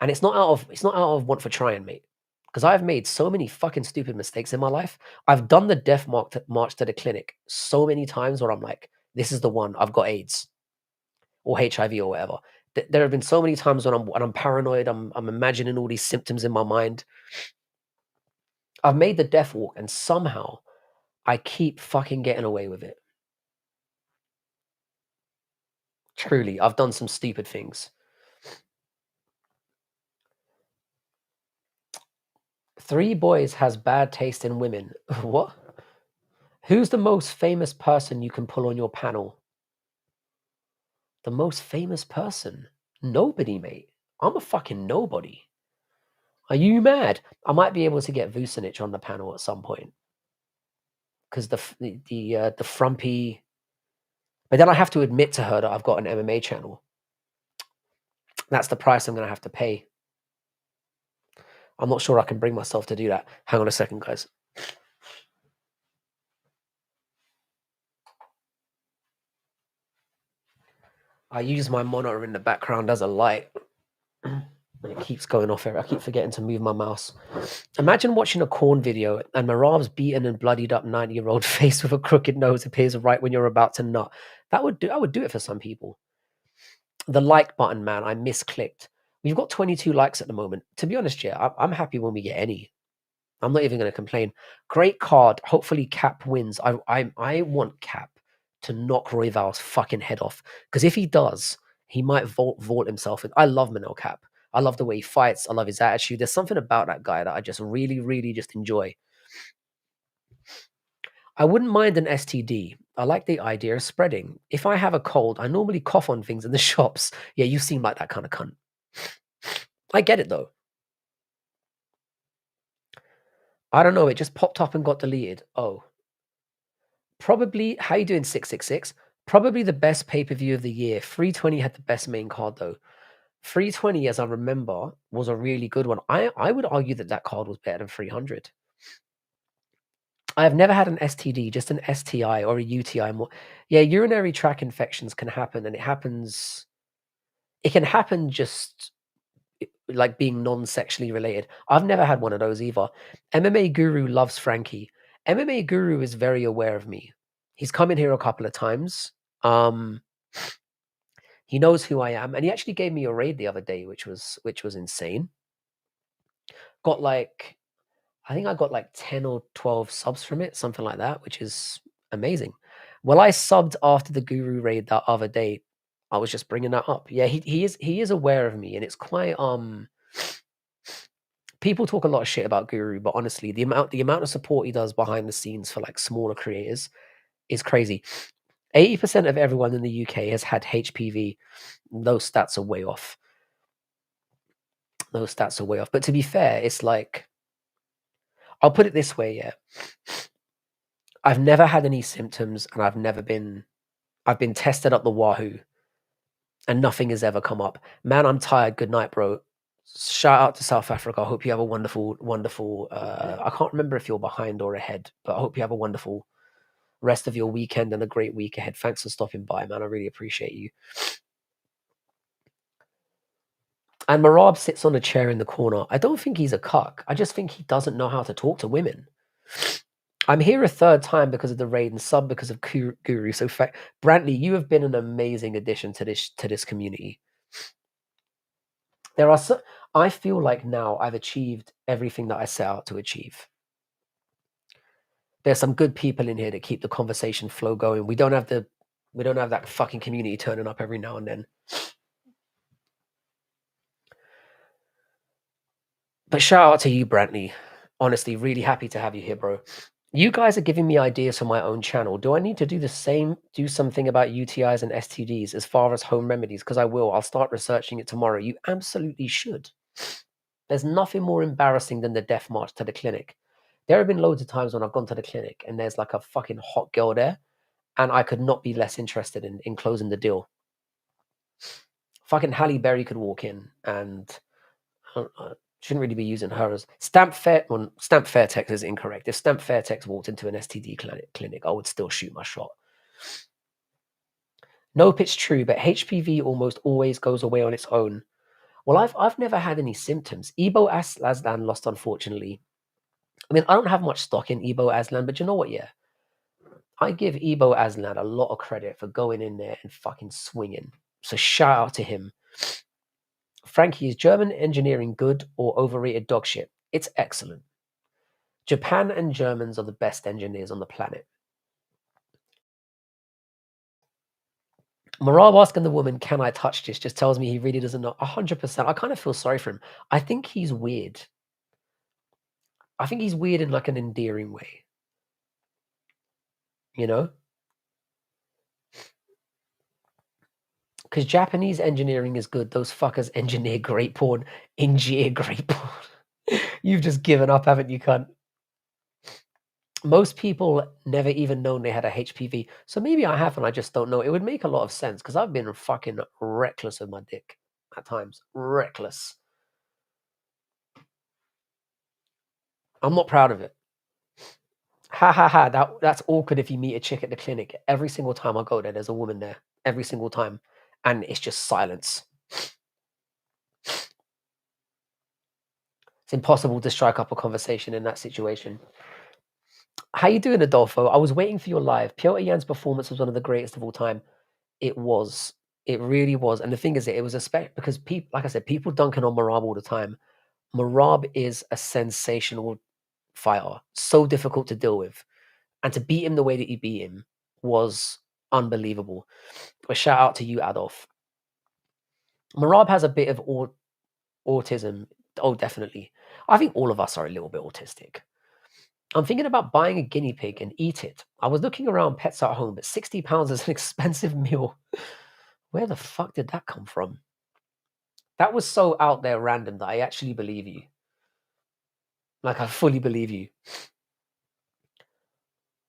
And it's not out of want for trying, mate. Because I've made so many fucking stupid mistakes in my life. I've done the march to the clinic so many times where I'm like, this is the one. I've got AIDS or HIV or whatever. There have been so many times when I'm paranoid. I'm imagining all these symptoms in my mind. I've made the death walk, and somehow I keep fucking getting away with it. Truly, I've done some stupid things. 3 boys has bad taste in women. What? Who's the most famous person you can pull on your panel? The most famous person? Nobody, mate. I'm a fucking nobody. Are you mad? I might be able to get Vucinic on the panel at some point because the frumpy. But then I have to admit to her that I've got an MMA channel. That's the price I'm going to have to pay. I'm not sure I can bring myself to do that. Hang on a second, guys. I use my monitor in the background as a light. And it keeps going off here. I keep forgetting to move my mouse. Imagine watching a corn video and Marab's beaten and bloodied up 90-year-old face with a crooked nose appears right when you're about to nut. I would do it for some people. The like button, man, I misclicked. We've got 22 likes at the moment. To be honest, yeah, I'm happy when we get any. I'm not even going to complain. Great card. Hopefully Cap wins. I want Cap to knock Royval's fucking head off. Because if he does, he might vault himself. I love Manel Cap. I love the way he fights. I love his attitude. There's something about that guy that I just really, really just enjoy. I wouldn't mind an STD. I like the idea of spreading. If I have a cold, I normally cough on things in the shops. Yeah, you seem like that kind of cunt. I get it though. I don't know. It just popped up and got deleted. Oh. Probably, how you doing, 666? Probably the best pay-per-view of the year. 320 had the best main card though. 320, as I remember, was a really good one. I would argue that card was better than 300. I have never had an STD, just an STI or a UTI. Yeah, urinary tract infections can happen, and it can happen just like being non-sexually related. I've never had one of those either. MMA Guru loves Frankie. MMA Guru is very aware of me. He's come in here a couple of times. He knows who I am, and he actually gave me a raid the other day, which was insane. Got like, I think I got like 10 or 12 subs from it, something like that, which is amazing. Well, I subbed after the Guru raid that other day. I was just bringing that up. Yeah, he is aware of me, and it's quite people talk a lot of shit about Guru, but honestly, the amount of support he does behind the scenes for like smaller creators is crazy. 80% of everyone in the UK has had HPV. Those stats are way off. Those stats are way off. But to be fair, it's like, I'll put it this way, yeah. I've never had any symptoms, and I've been tested up the wahoo, and nothing has ever come up. Man, I'm tired. Good night, bro. Shout out to South Africa. I hope you have a wonderful, wonderful. I can't remember if you're behind or ahead, but I hope you have a wonderful rest of your weekend and a great week ahead. Thanks for stopping by, man. I really appreciate you. And Marab sits on a chair in the corner. I don't think he's a cuck. I just think he doesn't know how to talk to women. I'm here a third time because of the raid and sub because of Guru. So, Brantley, you have been an amazing addition to this community. I feel like now I've achieved everything that I set out to achieve. There's some good people in here that keep the conversation flow going. We don't have that fucking community turning up every now and then. But shout out to you, Brantley. Honestly, really happy to have you here, bro. You guys are giving me ideas for my own channel. Do I need to do the same, do something about UTIs and STDs as far as home remedies? Because I will. I'll start researching it tomorrow. You absolutely should. There's nothing more embarrassing than the death march to the clinic. There have been loads of times when I've gone to the clinic and there's like a fucking hot girl there, and I could not be less interested in closing the deal. Fucking Halle Berry could walk in, and shouldn't really be using her as Stamp Fairtex is incorrect. If Stamp Fairtex walked into an STD clinic, I would still shoot my shot. Nope, it's true, but HPV almost always goes away on its own. Well, I've never had any symptoms. Ebo Aslan lost, unfortunately. I mean, I don't have much stock in Ebo Aslan, but you know what? Yeah, I give Ebo Aslan a lot of credit for going in there and fucking swinging. So shout out to him. Frankie, is German engineering good or overrated dog shit? It's excellent. Japan and Germans are the best engineers on the planet. Marab asking the woman, "Can I touch this?" just tells me he really doesn't know. 100%. I kind of feel sorry for him. I think he's weird. I think he's weird in like an endearing way. You know? Because Japanese engineering is good. Those fuckers engineer great porn. Engineer great porn. You've just given up, haven't you, cunt? Most people never even known they had a HPV. So maybe I have and I just don't know. It would make a lot of sense because I've been fucking reckless with my dick at times. Reckless. I'm not proud of it. Ha ha ha. That's awkward if you meet a chick at the clinic. Every single time I go there, there's a woman there. Every single time. And it's just silence. It's impossible to strike up a conversation in that situation. How you doing, Adolfo? I was waiting for your live. Piotr Jan's performance was one of the greatest of all time. It was. It really was. And the thing is, it was a spec because people, like I said, people dunking on Marab all the time. Marab is a sensational fighter, so difficult to deal with, and to beat him the way that you beat him was unbelievable. But shout out to you, Adolf. Marab has a bit of autism. Oh, definitely. I think all of us are a little bit autistic. I'm thinking about buying a guinea pig and eat it. I was looking around pets at home, but £60 is an expensive meal. Where the fuck did that come from? That was so out there random that I actually believe you. Like, I fully believe you.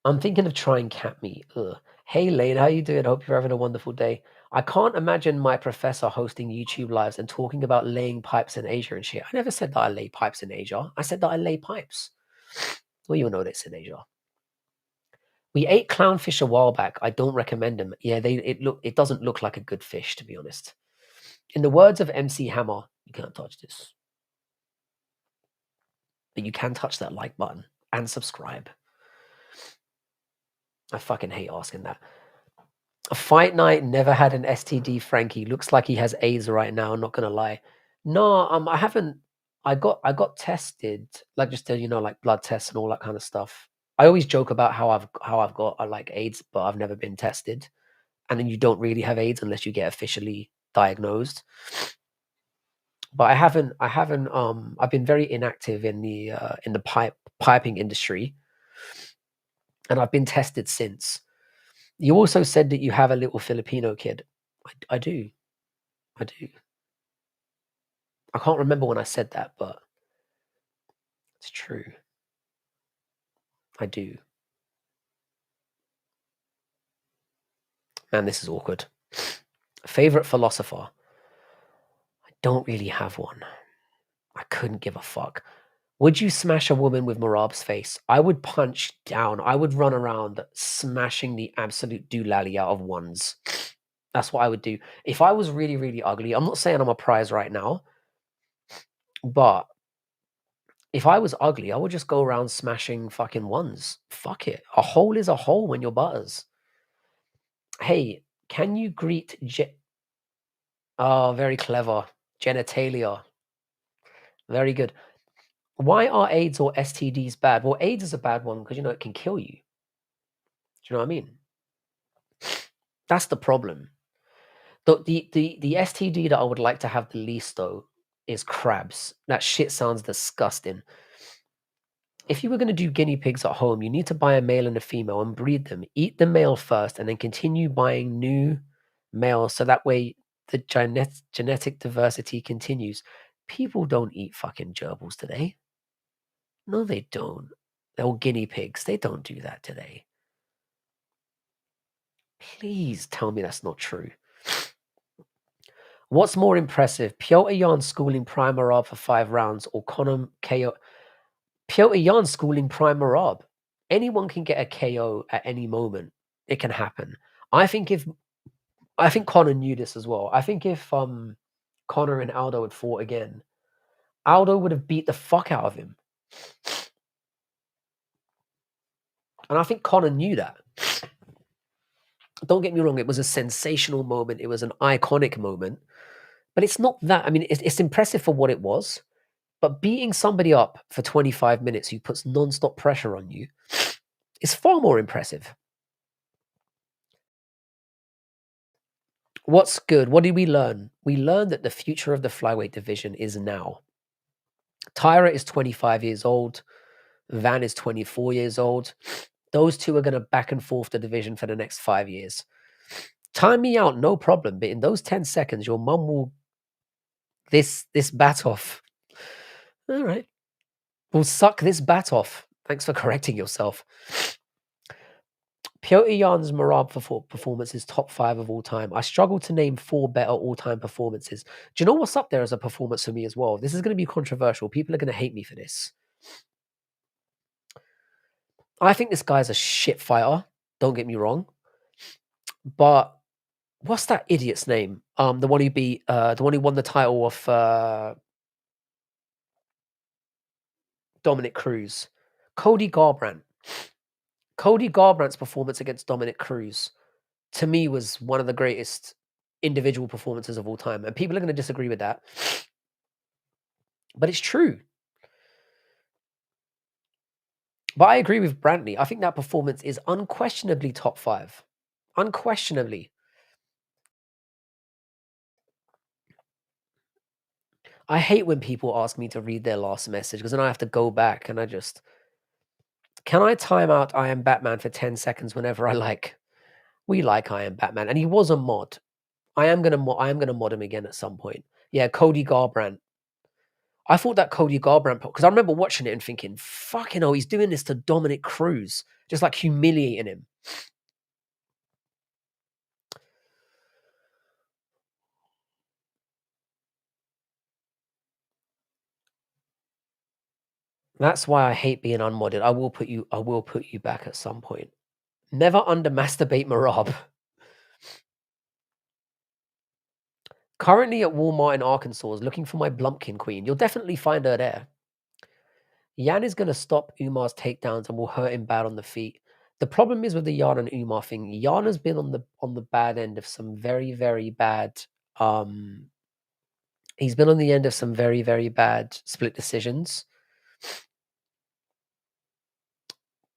I'm thinking of trying cat-mma. Ugh. Hey, Lane, how you doing? Hope you're having a wonderful day. I can't imagine my professor hosting YouTube lives and talking about laying pipes in Asia and shit. I never said that I lay pipes in Asia. I said that I lay pipes. Well, you'll know this in Asia. We ate clownfish a while back. I don't recommend them. Yeah, it doesn't look like a good fish, to be honest. In the words of MC Hammer, you can't touch this. But you can touch that like button and subscribe. I fucking hate asking that. A fight night never had an STD, Frankie. Looks like he has AIDS right now, I'm not gonna lie. No, I haven't. I got tested, like just like blood tests and all that kind of stuff. I always joke about how I've got like AIDS, but I've never been tested. And then you don't really have AIDS unless you get officially diagnosed. But I haven't I've been very inactive in the piping industry, and I've been tested since. You also said that you have a little Filipino kid. I do. I do. I can't remember when I said that, but it's true. I do. Man, this is awkward. Favorite philosopher? I don't really have one. I couldn't give a fuck. Would you smash a woman with Marab's face? I would punch down. I would run around smashing the absolute doolally out of ones. That's what I would do. If I was really, really ugly, I'm not saying I'm a prize right now, but if I was ugly, I would just go around smashing fucking ones. Fuck it. A hole is a hole when you're butters. Hey, can you greet Oh, very clever. Genitalia. Very good. Why are AIDS or STDs bad? Well, AIDS is a bad one because it can kill you. Do you know what I mean? That's the problem. The STD that I would like to have the least though is crabs. That shit sounds disgusting. If you were going to do guinea pigs at home, you need to buy a male and a female and breed them. Eat the male first and then continue buying new males so that way the genetic diversity continues. People don't eat fucking gerbils today. No, they don't. They're all guinea pigs. They don't do that today. Please tell me that's not true. What's more impressive, Piotr Jan schooling Prime Marab for 5 rounds or Conor KO? Piotr Jan schooling Prime Marab. Anyone can get a KO at any moment. It can happen. I think Conor knew this as well. I think if Conor and Aldo had fought again, Aldo would have beat the fuck out of him. And I think Conor knew that. Don't get me wrong, it was a sensational moment. It was an iconic moment, but it's not that. I mean, it's impressive for what it was, but beating somebody up for 25 minutes who puts non-stop pressure on you is far more impressive. What's good? What did we learn? We learned that the future of the flyweight division is now. Tyra is 25 years old. Van is 24 years old. Those two are going to back and forth the division for the next 5 years. Time me out, no problem. But in those 10 seconds, your mum will this bat off. All right. Will suck this bat off. Thanks for correcting yourself. Piotr Jan's Marab performance is top 5 of all time. I struggle to name 4 better all-time performances. Do you know what's up there as a performance for me as well? This is going to be controversial. People are going to hate me for this. I think this guy's a shit fighter. Don't get me wrong. But what's that idiot's name? The one who beat, the one who won the title of Dominic Cruz. Cody Garbrandt. Cody Garbrandt's performance against Dominic Cruz, to me, was one of the greatest individual performances of all time. And people are going to disagree with that. But it's true. But I agree with Brantley. I think that performance is unquestionably top 5. Unquestionably. I hate when people ask me to read their last message because then I have to go back and can I time out I Am Batman for 10 seconds whenever I like? We like I Am Batman. And he was a mod. I am gonna mod him again at some point. Yeah, Cody Garbrandt. I thought that Cody Garbrandt, because I remember watching it and thinking, fucking hell, he's doing this to Dominic Cruz, just like humiliating him. That's why I hate being unmodded. I will put you back at some point. Never under masturbate Marab. Currently at Walmart in Arkansas, looking for my Blumpkin queen. You'll definitely find her there. Yan is going to stop Umar's takedowns and will hurt him bad on the feet. The problem is with the Yan and Umar thing. Yan has been on the bad end of some very, very bad. He's been on the end of some very, very bad split decisions.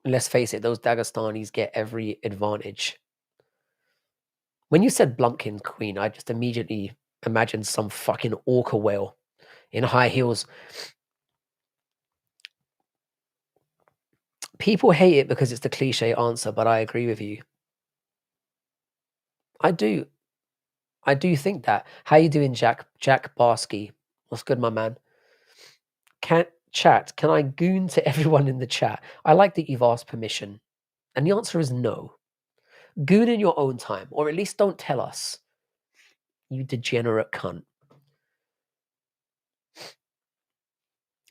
Let's face it, those Dagestanis get every advantage. When you said Blumpkin queen, I just immediately imagined some fucking orca whale in high heels. People hate it because it's the cliche answer, but I agree with you. I do. I do think that. How you doing, Jack Barsky? What's good, my man? Can I goon to everyone in the chat? I like that you've asked permission. And the answer is no. Goon in your own time, or at least don't tell us. You degenerate cunt.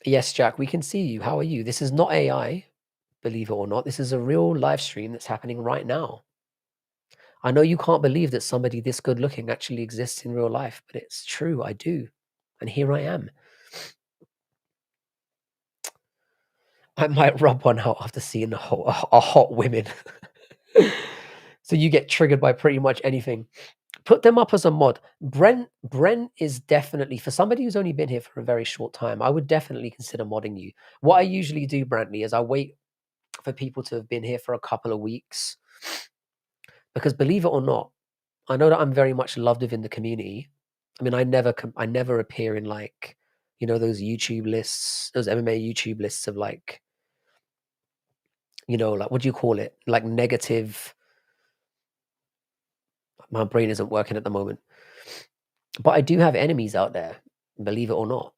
Yes, Jack, we can see you. How are you? This is not AI, believe it or not. This is a real live stream that's happening right now. I know you can't believe that somebody this good looking actually exists in real life, but it's true. I do. And here I am. I might rub one out after seeing a hot women. So you get triggered by pretty much anything. Put them up as a mod. Brent is definitely, for somebody who's only been here for a very short time, I would definitely consider modding you. What I usually do, Brantley, is I wait for people to have been here for a couple of weeks. Because believe it or not, I know that I'm very much loved within the community. I mean, I never appear in like, those YouTube lists, those MMA YouTube lists of like, like what do you call it? Like negative. My brain isn't working at the moment. But I do have enemies out there, believe it or not.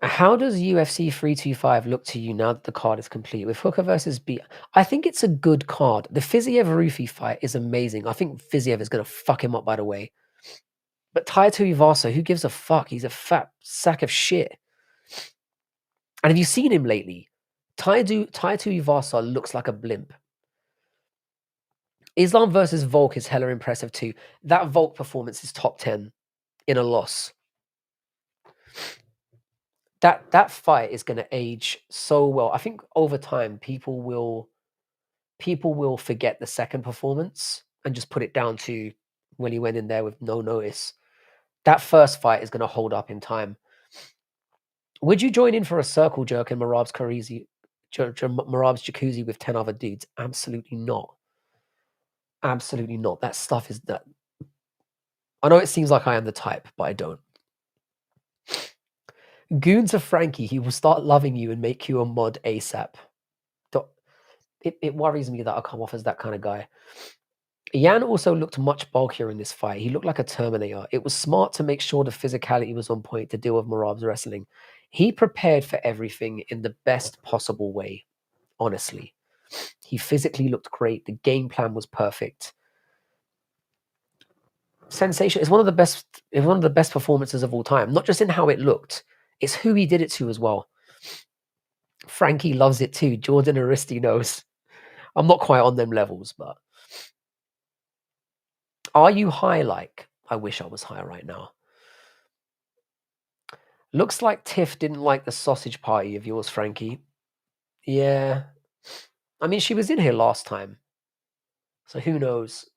How does UFC 325 look to you now that the card is complete? With Hooker versus B, I think it's a good card. The Fiziev-Rufi fight is amazing. I think Fiziev is going to fuck him up, by the way. But Taito Ivasa, who gives a fuck? He's a fat sack of shit. And have you seen him lately? Taito Ivasa looks like a blimp. Islam versus Volk is hella impressive too. That Volk performance is top 10 in a loss. That fight is going to age so well. I think over time people will people will forget the second performance and just put it down to when he went in there with no notice. That first fight is going to hold up in time. Would you join in for a circle jerk in Marab's jacuzzi with 10 other dudes? Absolutely not. Absolutely not. That stuff is that. I know it seems like I am the type, but I don't. Goons of Frankie, he will start loving you and make you a mod ASAP. It worries me that I'll come off as that kind of guy. Yan also looked much bulkier in this fight. He looked like a Terminator. It was smart to make sure the physicality was on point to deal with Marab's wrestling. He prepared for everything in the best possible way, honestly. He physically looked great. The game plan was perfect. Sensation. It's one of the best. It's one of the best performances of all time. Not just in how it looked, it's who he did it to as well. Frankie loves it too. Jordan Aristi knows. I'm not quite on them levels, but are you high? Like I wish I was high right now. Looks like Tiff didn't like the sausage party of yours, Frankie. Yeah. I mean, she was in here last time, so who knows?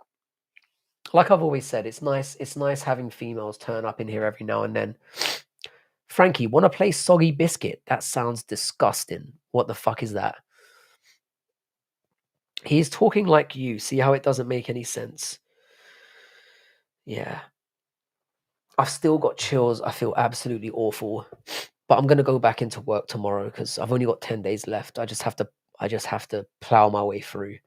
Like I've always said, it's nice having females turn up in here every now and then. Frankie, want to play Soggy Biscuit? That sounds disgusting. What the fuck is that? He's talking like you. See how it doesn't make any sense? Yeah. I've still got chills. I feel absolutely awful. But I'm gonna go back into work tomorrow because I've only got 10 days left. I just have to plow my way through.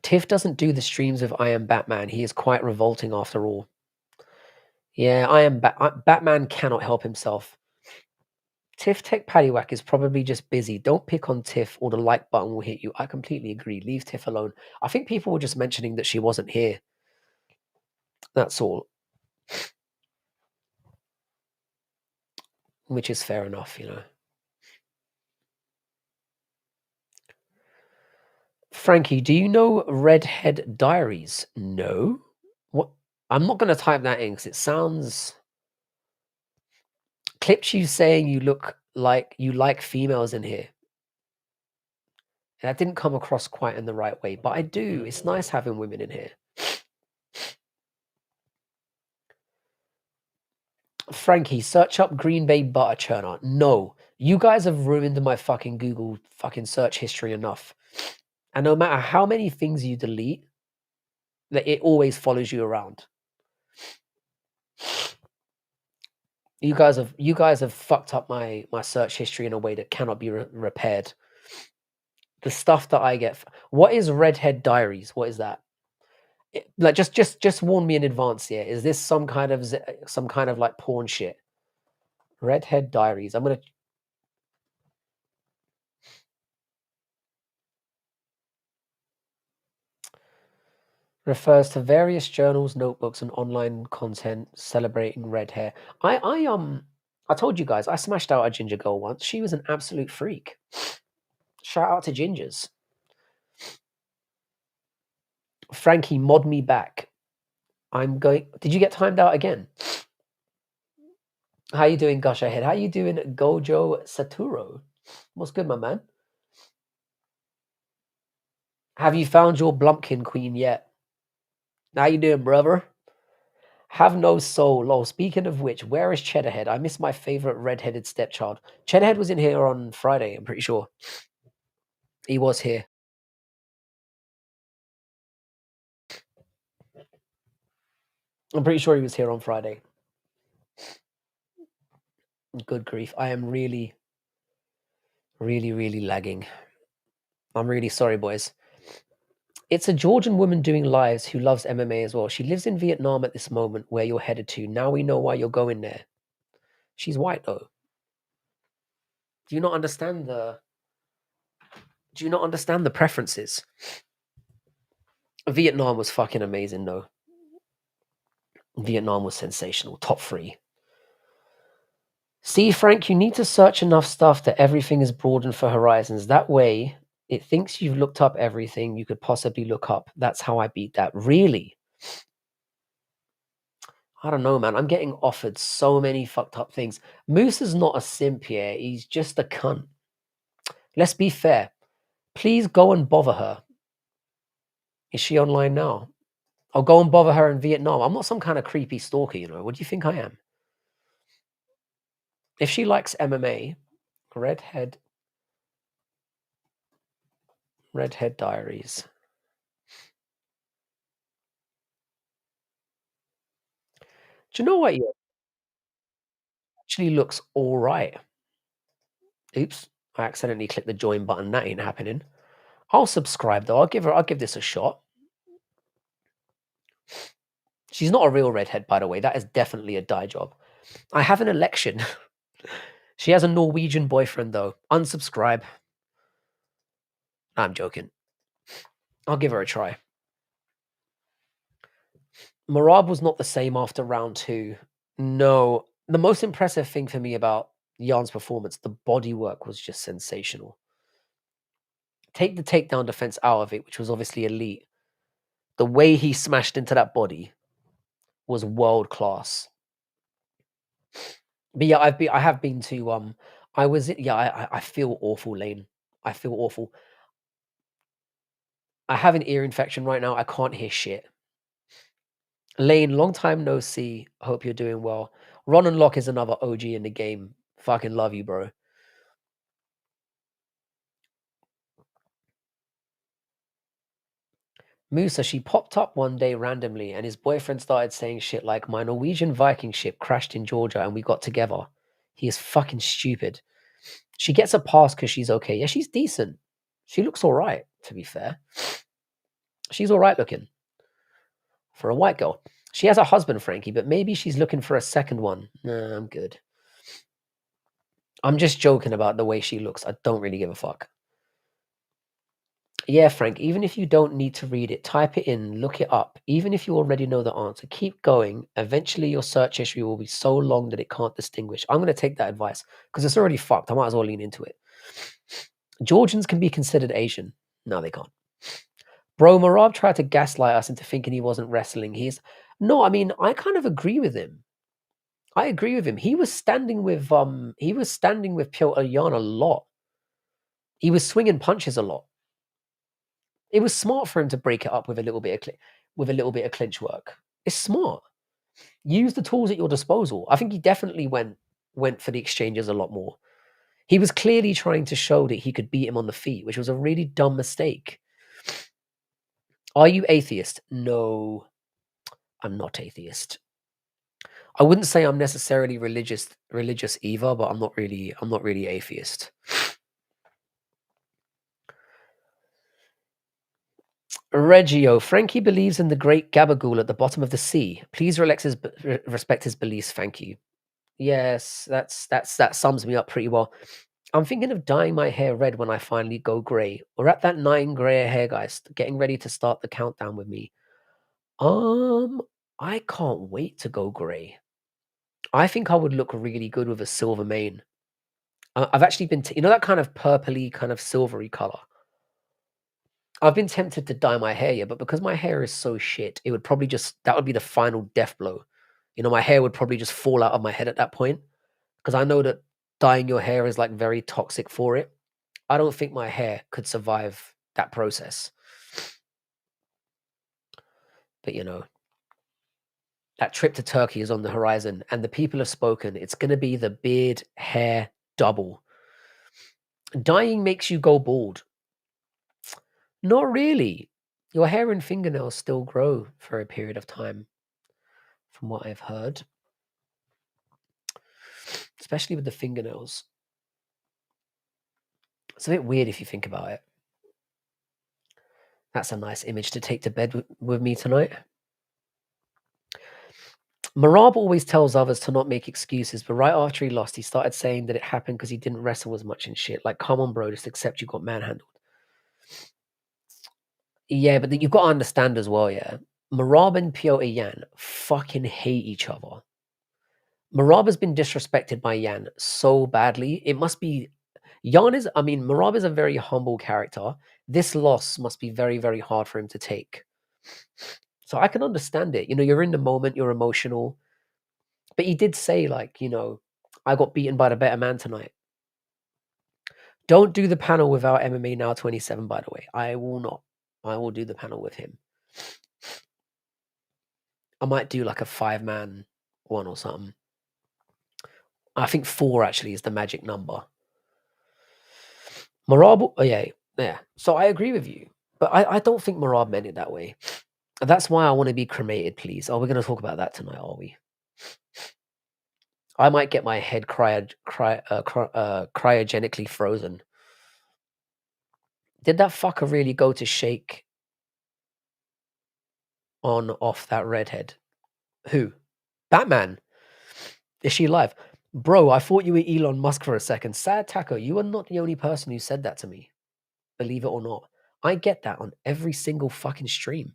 Tiff doesn't do the streams of I Am Batman. He is quite revolting after all. Yeah, Batman cannot help himself. Tiff Tech Paddywhack is probably just busy. Don't pick on Tiff or the like button will hit you. I completely agree. Leave Tiff alone. I think people were just mentioning that she wasn't here. That's all. Which is fair enough, you know. Frankie, do you know Redhead Diaries? No. What? I'm not going to type that in because it sounds. Clips you saying you look like you like females in here. And that didn't come across quite in the right way, but I do. It's nice having women in here. Frankie, search up Green Bay butter churner. No, you guys have ruined my fucking Google fucking search history enough. And no matter how many things you delete, that it always follows you around. You guys have fucked up my search history in a way that cannot be repaired. The stuff that I get. What is Redhead Diaries? What is that? Like just warn me in advance here. Is this some kind of like porn shit? Redhead Diaries. I'm gonna refers to various journals, notebooks, and online content celebrating red hair. I told you guys I smashed out a ginger girl once. She was an absolute freak. Shout out to gingers. Frankie, mod me back. I'm going. Did you get timed out again? How you doing, Gush Ahead? How you doing, Gojo Saturo? What's good, my man? Have you found your Blumpkin queen yet? How you doing, brother? Have no soul, lol. Speaking of which, where is Cheddarhead? I miss my favorite red-headed stepchild. Cheddarhead was in here on Friday, I'm pretty sure. He was here. I'm pretty sure he was here on Friday. Good grief. I am really, really, really lagging. I'm really sorry, boys. It's a Georgian woman doing lives who loves MMA as well. She lives in Vietnam at this moment where you're headed to. Now we know why you're going there. She's white though. Do you not understand the preferences? Vietnam was fucking amazing though. Vietnam was sensational. Top 3. See, Frank, you need to search enough stuff that everything is broadened for horizons. That way, it thinks you've looked up everything you could possibly look up. That's how I beat that. Really? I don't know, man. I'm getting offered so many fucked up things. Moose is not a simp here. He's just a cunt. Let's be fair. Please go and bother her. Is she online now? I'll go and bother her in Vietnam. I'm not some kind of creepy stalker, you know. What do you think I am? If she likes MMA, redhead, redhead diaries. Do you know what? Yeah, actually looks all right. Oops, I accidentally clicked the join button. That ain't happening. I'll subscribe though. I'll give this a shot. She's not a real redhead, by the way. That is definitely a dye job. I have an election. She has a Norwegian boyfriend though. Unsubscribe. I'm joking. I'll give her a try. Marab was not the same after round two. No. The most impressive thing for me about Jan's performance, the body work was just sensational. Take the takedown defense out of it, which was obviously elite. The way he smashed into that body was world class. But yeah, I have been to I was yeah, I feel awful, Lane. I feel awful. I have an ear infection right now. I can't hear shit. Lane, long time no see. Hope you're doing well. Ron and Locke is another OG in the game. Fucking love you, bro. Musa, she popped up one day randomly, and his boyfriend started saying shit like, "My Norwegian Viking ship crashed in Georgia and we got together." He is fucking stupid. She gets a pass because she's okay. Yeah, she's decent. She looks all right, to be fair. She's all right looking for a white girl. She has a husband, Frankie, but maybe she's looking for a second one. Nah, I'm good. I'm just joking about the way she looks. I don't really give a fuck. Yeah, Frank, even if you don't need to read it, type it in, look it up. Even if you already know the answer, keep going. Eventually, your search history will be so long that it can't distinguish. I'm going to take that advice because it's already fucked. I might as well lean into it. Georgians can be considered Asian. No, they can't. Bro, Marab tried to gaslight us into thinking he wasn't wrestling. No, I mean, I kind of agree with him. I agree with him. He was standing with Piotr Jan a lot. He was swinging punches a lot. It was smart for him to break it up with a little bit of clinch work. It's smart. Use the tools at your disposal. I think he definitely went for the exchanges a lot more. He was clearly trying to show that he could beat him on the feet, which was a really dumb mistake. Are you atheist? No, I'm not atheist. I wouldn't say I'm necessarily religious either, but I'm not really atheist. Reggio, Frankie believes in the great gabagool at the bottom of the sea. Please respect his beliefs, thank you. Yes, that sums me up pretty well. I'm thinking of dyeing my hair red when I finally go grey. We're at that 9 grey hair, guys, getting ready to start the countdown with me. Um, I can't wait to go grey. I think I would look really good with a silver mane. I've actually been, you know, that kind of purpley, kind of silvery color. I've been tempted to dye my hair, yeah, but because my hair is so shit, it would probably that would be the final death blow. You know, my hair would probably just fall out of my head at that point because I know that dyeing your hair is like very toxic for it. I don't think my hair could survive that process. But you know, that trip to Turkey is on the horizon and the people have spoken. It's going to be the beard hair double. Dyeing makes you go bald. Not really. Your hair and fingernails still grow for a period of time, from what I've heard, especially with the fingernails. It's a bit weird if you think about it. That's a nice image to take to bed with me tonight. Marab always tells others to not make excuses, but right after he lost, he started saying that it happened because he didn't wrestle as much and shit. Like, come on, bro, just accept you got manhandled. Yeah, but you've got to understand as well, yeah. Marab and Piotr Yan fucking hate each other. Marab has been disrespected by Yan so badly. It must be Marab is a very humble character. This loss must be very, very hard for him to take. So I can understand it. You know, you're in the moment, you're emotional. But he did say, like, you know, I got beaten by the better man tonight. Don't do the panel without MMA Now 27, by the way. I will not. I will do the panel with him. I might do like a 5-man one or something. I think 4 actually is the magic number. Marab, oh yeah. So I agree with you, but I don't think Marab meant it that way. That's why I want to be cremated, please. Are we going to talk about that tonight? Are we? I might get my head cryogenically frozen. Did that fucker really go to shake on off that redhead? Who? Batman. Is she alive? Bro, I thought you were Elon Musk for a second. Sad Taco, you are not the only person who said that to me. Believe it or not. I get that on every single fucking stream.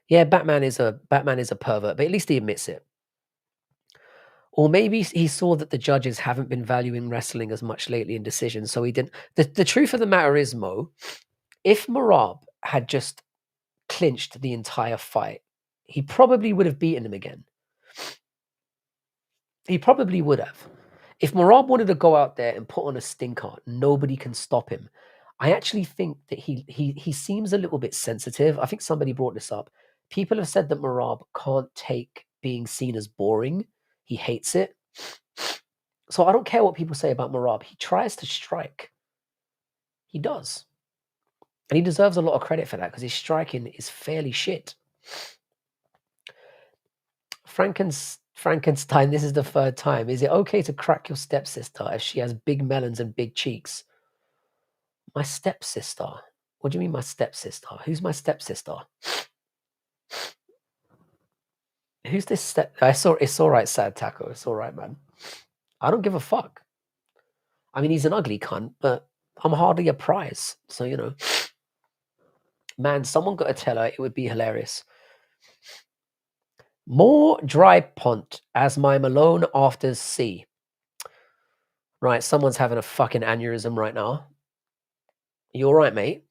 Yeah, Batman is a pervert, but at least he admits it. Or maybe he saw that the judges haven't been valuing wrestling as much lately in decisions, so he didn't. The truth of the matter is, Mo, if Marab had just clinched the entire fight, he probably would have beaten him again. He probably would have. If Marab wanted to go out there and put on a stinker, nobody can stop him. I actually think that he seems a little bit sensitive. I think somebody brought this up. People have said that Marab can't take being seen as boring. He hates it. So I don't care what people say about Marab. He tries to strike. He does. And he deserves a lot of credit for that because his striking is fairly shit. Frankenstein, this is the 3rd time. Is it okay to crack your stepsister if she has big melons and big cheeks? My stepsister? What do you mean my stepsister? Who's my stepsister? Who's this step? It's all right, Sad Taco. It's all right, man. I don't give a fuck. I mean, he's an ugly cunt, but I'm hardly a prize. So, you know. Man, someone got to tell her it would be hilarious. More dry punt as my Malone afters see. Right, someone's having a fucking aneurysm right now. You all right, mate?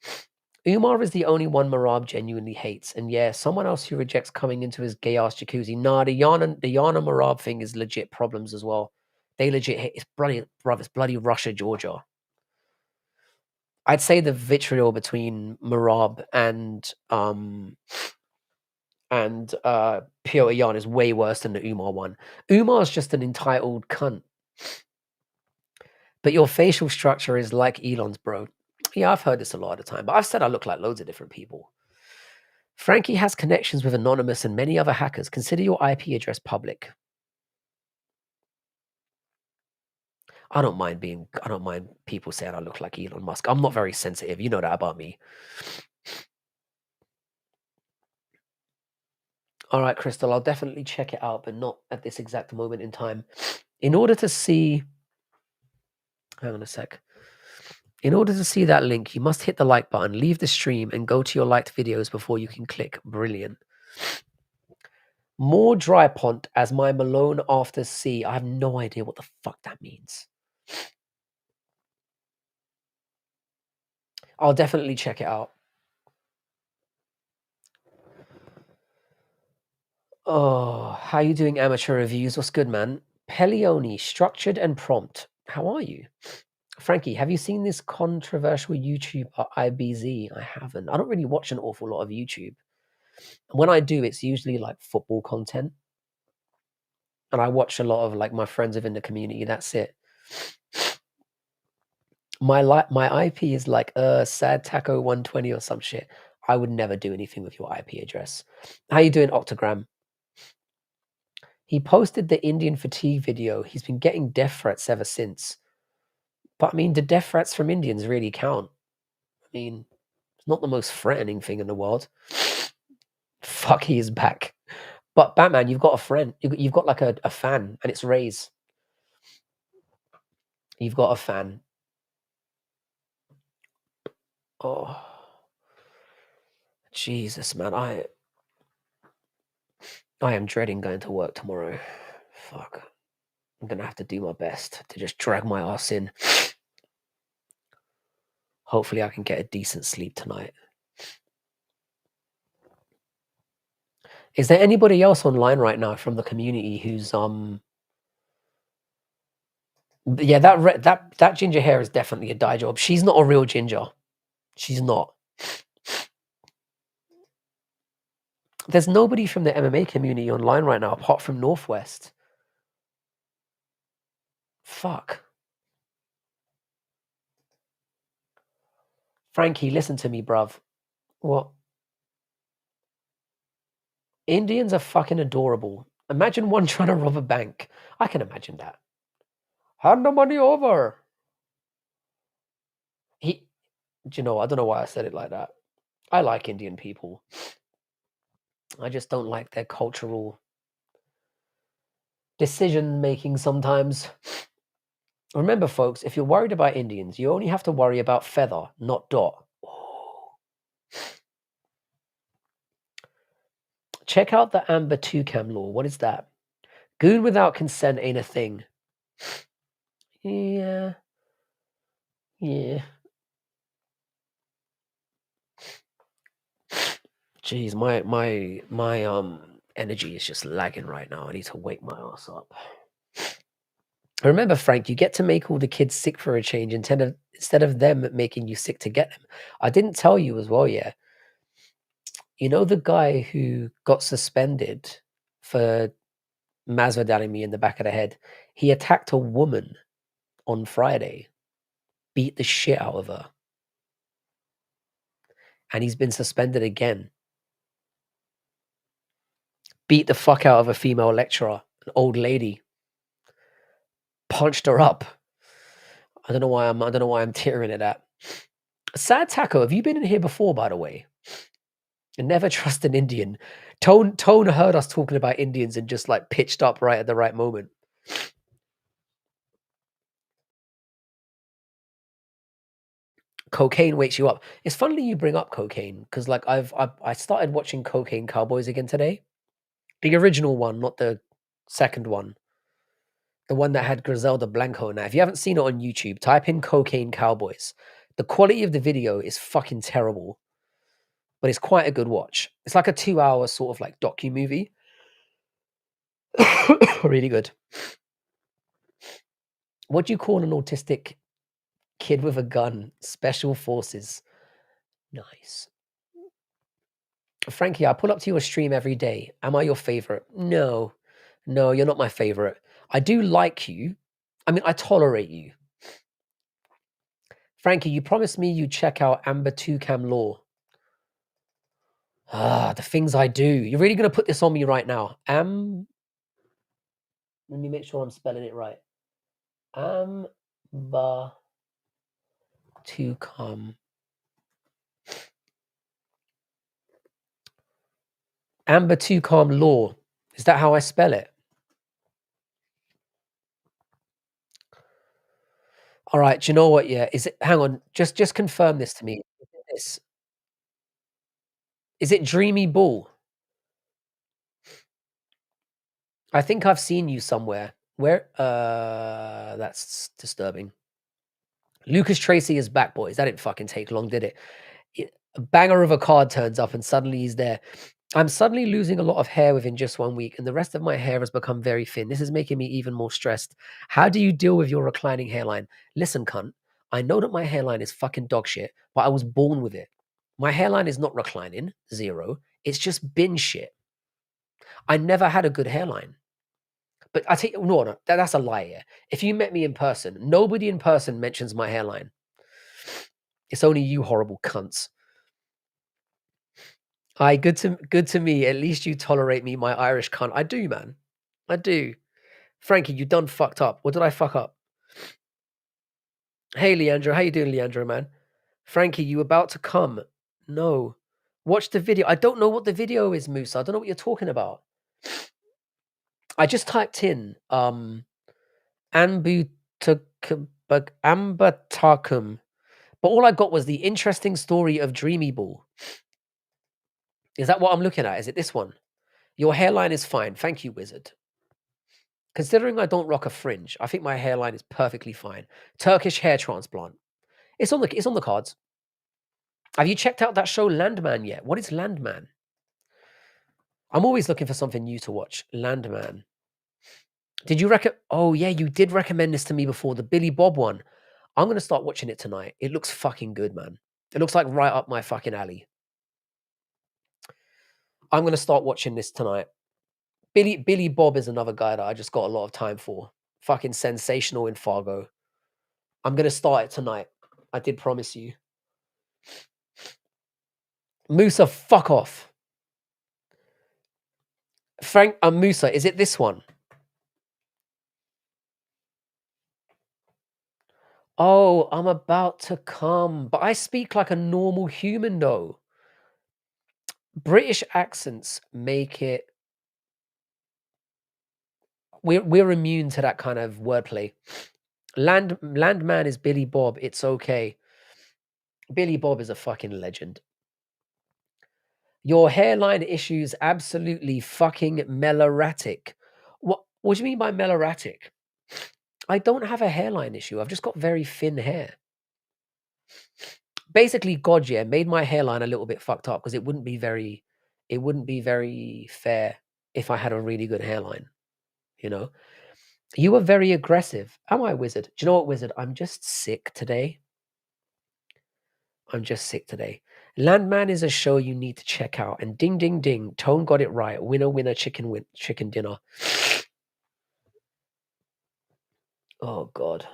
Umar is the only one Marab genuinely hates. And yeah, someone else who rejects coming into his gay-ass jacuzzi. Nah, the Yana Marab thing is legit problems as well. They legit hate. It's bloody, bruv, it's bloody Russia, Georgia. I'd say the vitriol between Marab and Piotr Yan is way worse than the Umar one. Umar's just an entitled cunt. But your facial structure is like Elon's, bro. Yeah, I've heard this a lot of the time, but I've said I look like loads of different people. Frankie has connections with Anonymous and many other hackers. Consider your IP address public. I don't mind people saying I look like Elon Musk. I'm not very sensitive. You know that about me. All right, Crystal, I'll definitely check it out, but not at this exact moment in time. In order to see, hang on a sec. In order to see that link, you must hit the like button, leave the stream, and go to your liked videos before you can click. Brilliant. More dry pont as my Malone after C. I have no idea what the fuck that means. I'll definitely check it out. Oh, how you doing, amateur reviews? What's good, man? Pelioni, structured and prompt. How are you? Frankie, have you seen this controversial YouTuber IBZ? I haven't. I don't really watch an awful lot of YouTube. When I do, it's usually like football content. And I watch a lot of like my friends within the community. That's it. My IP is like sad taco 120 or some shit. I would never do anything with your IP address. How you doing, Octogram? He posted the Indian fatigue video. He's been getting death threats ever since. But I mean, do death threats from Indians really count? I mean, it's not the most threatening thing in the world. Fuck, he is back. But Batman, you've got a friend. You've got like a fan, and it's Ray's. You've got a fan. Oh, Jesus, man. I am dreading going to work tomorrow. Fuck. I'm going to have to do my best to just drag my ass in. Hopefully I can get a decent sleep tonight. Is there anybody else online right now from the community who's Yeah, that ginger hair is definitely a dye job. She's not a real ginger. She's not. There's nobody from the MMA community online right now apart from Northwest. Fuck. Frankie, listen to me, bruv. What? Indians are fucking adorable. Imagine one trying to rob a bank. I can imagine that. Hand the money over. He, do you know, I don't know why I said it like that. I like Indian people. I just don't like their cultural decision making sometimes. Remember, folks, if you're worried about Indians, you only have to worry about feather, not dot. Check out the Amber 2-cam law. What is that? Goon without consent ain't a thing. Yeah. Yeah. Jeez, my energy is just lagging right now. I need to wake my ass up. Remember, Frank, you get to make all the kids sick for a change instead of them making you sick to get them. I didn't tell you as well, yeah. You know the guy who got suspended for Masvidaling me in the back of the head? He attacked a woman on Friday, beat the shit out of her, and he's been suspended again. Beat the fuck out of a female lecturer, an old lady. Punched her up. I don't know why I'm tearing at that. Sad Taco, have you been in here before, by the way? And never trust an Indian. Tone heard us talking about Indians and just like pitched up right at the right moment. Cocaine wakes you up. It's funny you bring up cocaine because like I started watching Cocaine Cowboys again today. The original one, not the second one. The one that had Griselda Blanco in that. If you haven't seen it on YouTube, type in Cocaine Cowboys. The quality of the video is fucking terrible, but it's quite a good watch. It's like a 2-hour sort of like docu-movie. Really good. What do you call an autistic kid with a gun? Special forces. Nice. Frankie, I pull up to your stream every day. Am I your favorite? No. No, you're not my favorite. I do like you. I mean, I tolerate you. Frankie, you promised me you'd check out Amber 2-cam law. Ah, the things I do. You're really going to put this on me right now. Let me make sure I'm spelling it right. Amber 2-cam. Amber 2-cam law. Is that how I spell it? All right. Do you know what? Yeah. Is it? Hang on. Just confirm this to me. Is it Dreamy Bull? I think I've seen you somewhere. Where? That's disturbing. Lucas Tracy is back, boys. That didn't fucking take long, did it? A banger of a card turns up and suddenly he's there. I'm suddenly losing a lot of hair within just 1 week, and the rest of my hair has become very thin. This is making me even more stressed. How do you deal with your reclining hairline? Listen, cunt, I know that my hairline is fucking dog shit, but I was born with it. My hairline is not reclining, zero. It's just bin shit. I never had a good hairline. But I tell you, no, that's a lie. Yeah. If you met me in person, nobody in person mentions my hairline. It's only you horrible cunts. Aye, good to me. At least you tolerate me, my Irish cunt. I do, man. I do. Frankie, you done fucked up. What did I fuck up? Hey, Leandro. How you doing, Leandro, man? Frankie, you about to come? No. Watch the video. I don't know what the video is, Musa. I don't know what you're talking about. I just typed in Ambu Ambatarkum. But all I got was the interesting story of Dreamy Ball. Is that what I'm looking at? Is it this one? Your hairline is fine. Thank you, wizard. Considering I don't rock a fringe, I think my hairline is perfectly fine. Turkish hair transplant. It's on the cards. Have you checked out that show Landman yet? What is Landman? I'm always looking for something new to watch. Landman. Did you oh, yeah, you did recommend this to me before, the Billy Bob one. I'm gonna start watching it tonight. It looks fucking good, man. It looks like right up my fucking alley. I'm gonna start watching this tonight. Billy Bob is another guy that I just got a lot of time for. Fucking sensational in Fargo. I'm gonna start it tonight. I did promise you. Musa, fuck off. Frank Musa, is it this one? Oh, I'm about to come. But I speak like a normal human though. British accents make it we're immune to that kind of wordplay. Landman is Billy Bob. It's okay. Billy Bob is a fucking legend. Your hairline issues absolutely fucking meloratic. What do you mean by meloratic? I don't have a hairline issue. I've just got very thin hair. Basically, God, yeah, made my hairline a little bit fucked up because it wouldn't be very fair if I had a really good hairline, you know? You were very aggressive. Am I, Wizard? Do you know what, Wizard? I'm just sick today. I'm just sick today. Landman is a show you need to check out. And ding, ding, ding. Tone got it right. Winner, winner, chicken dinner. Oh, God.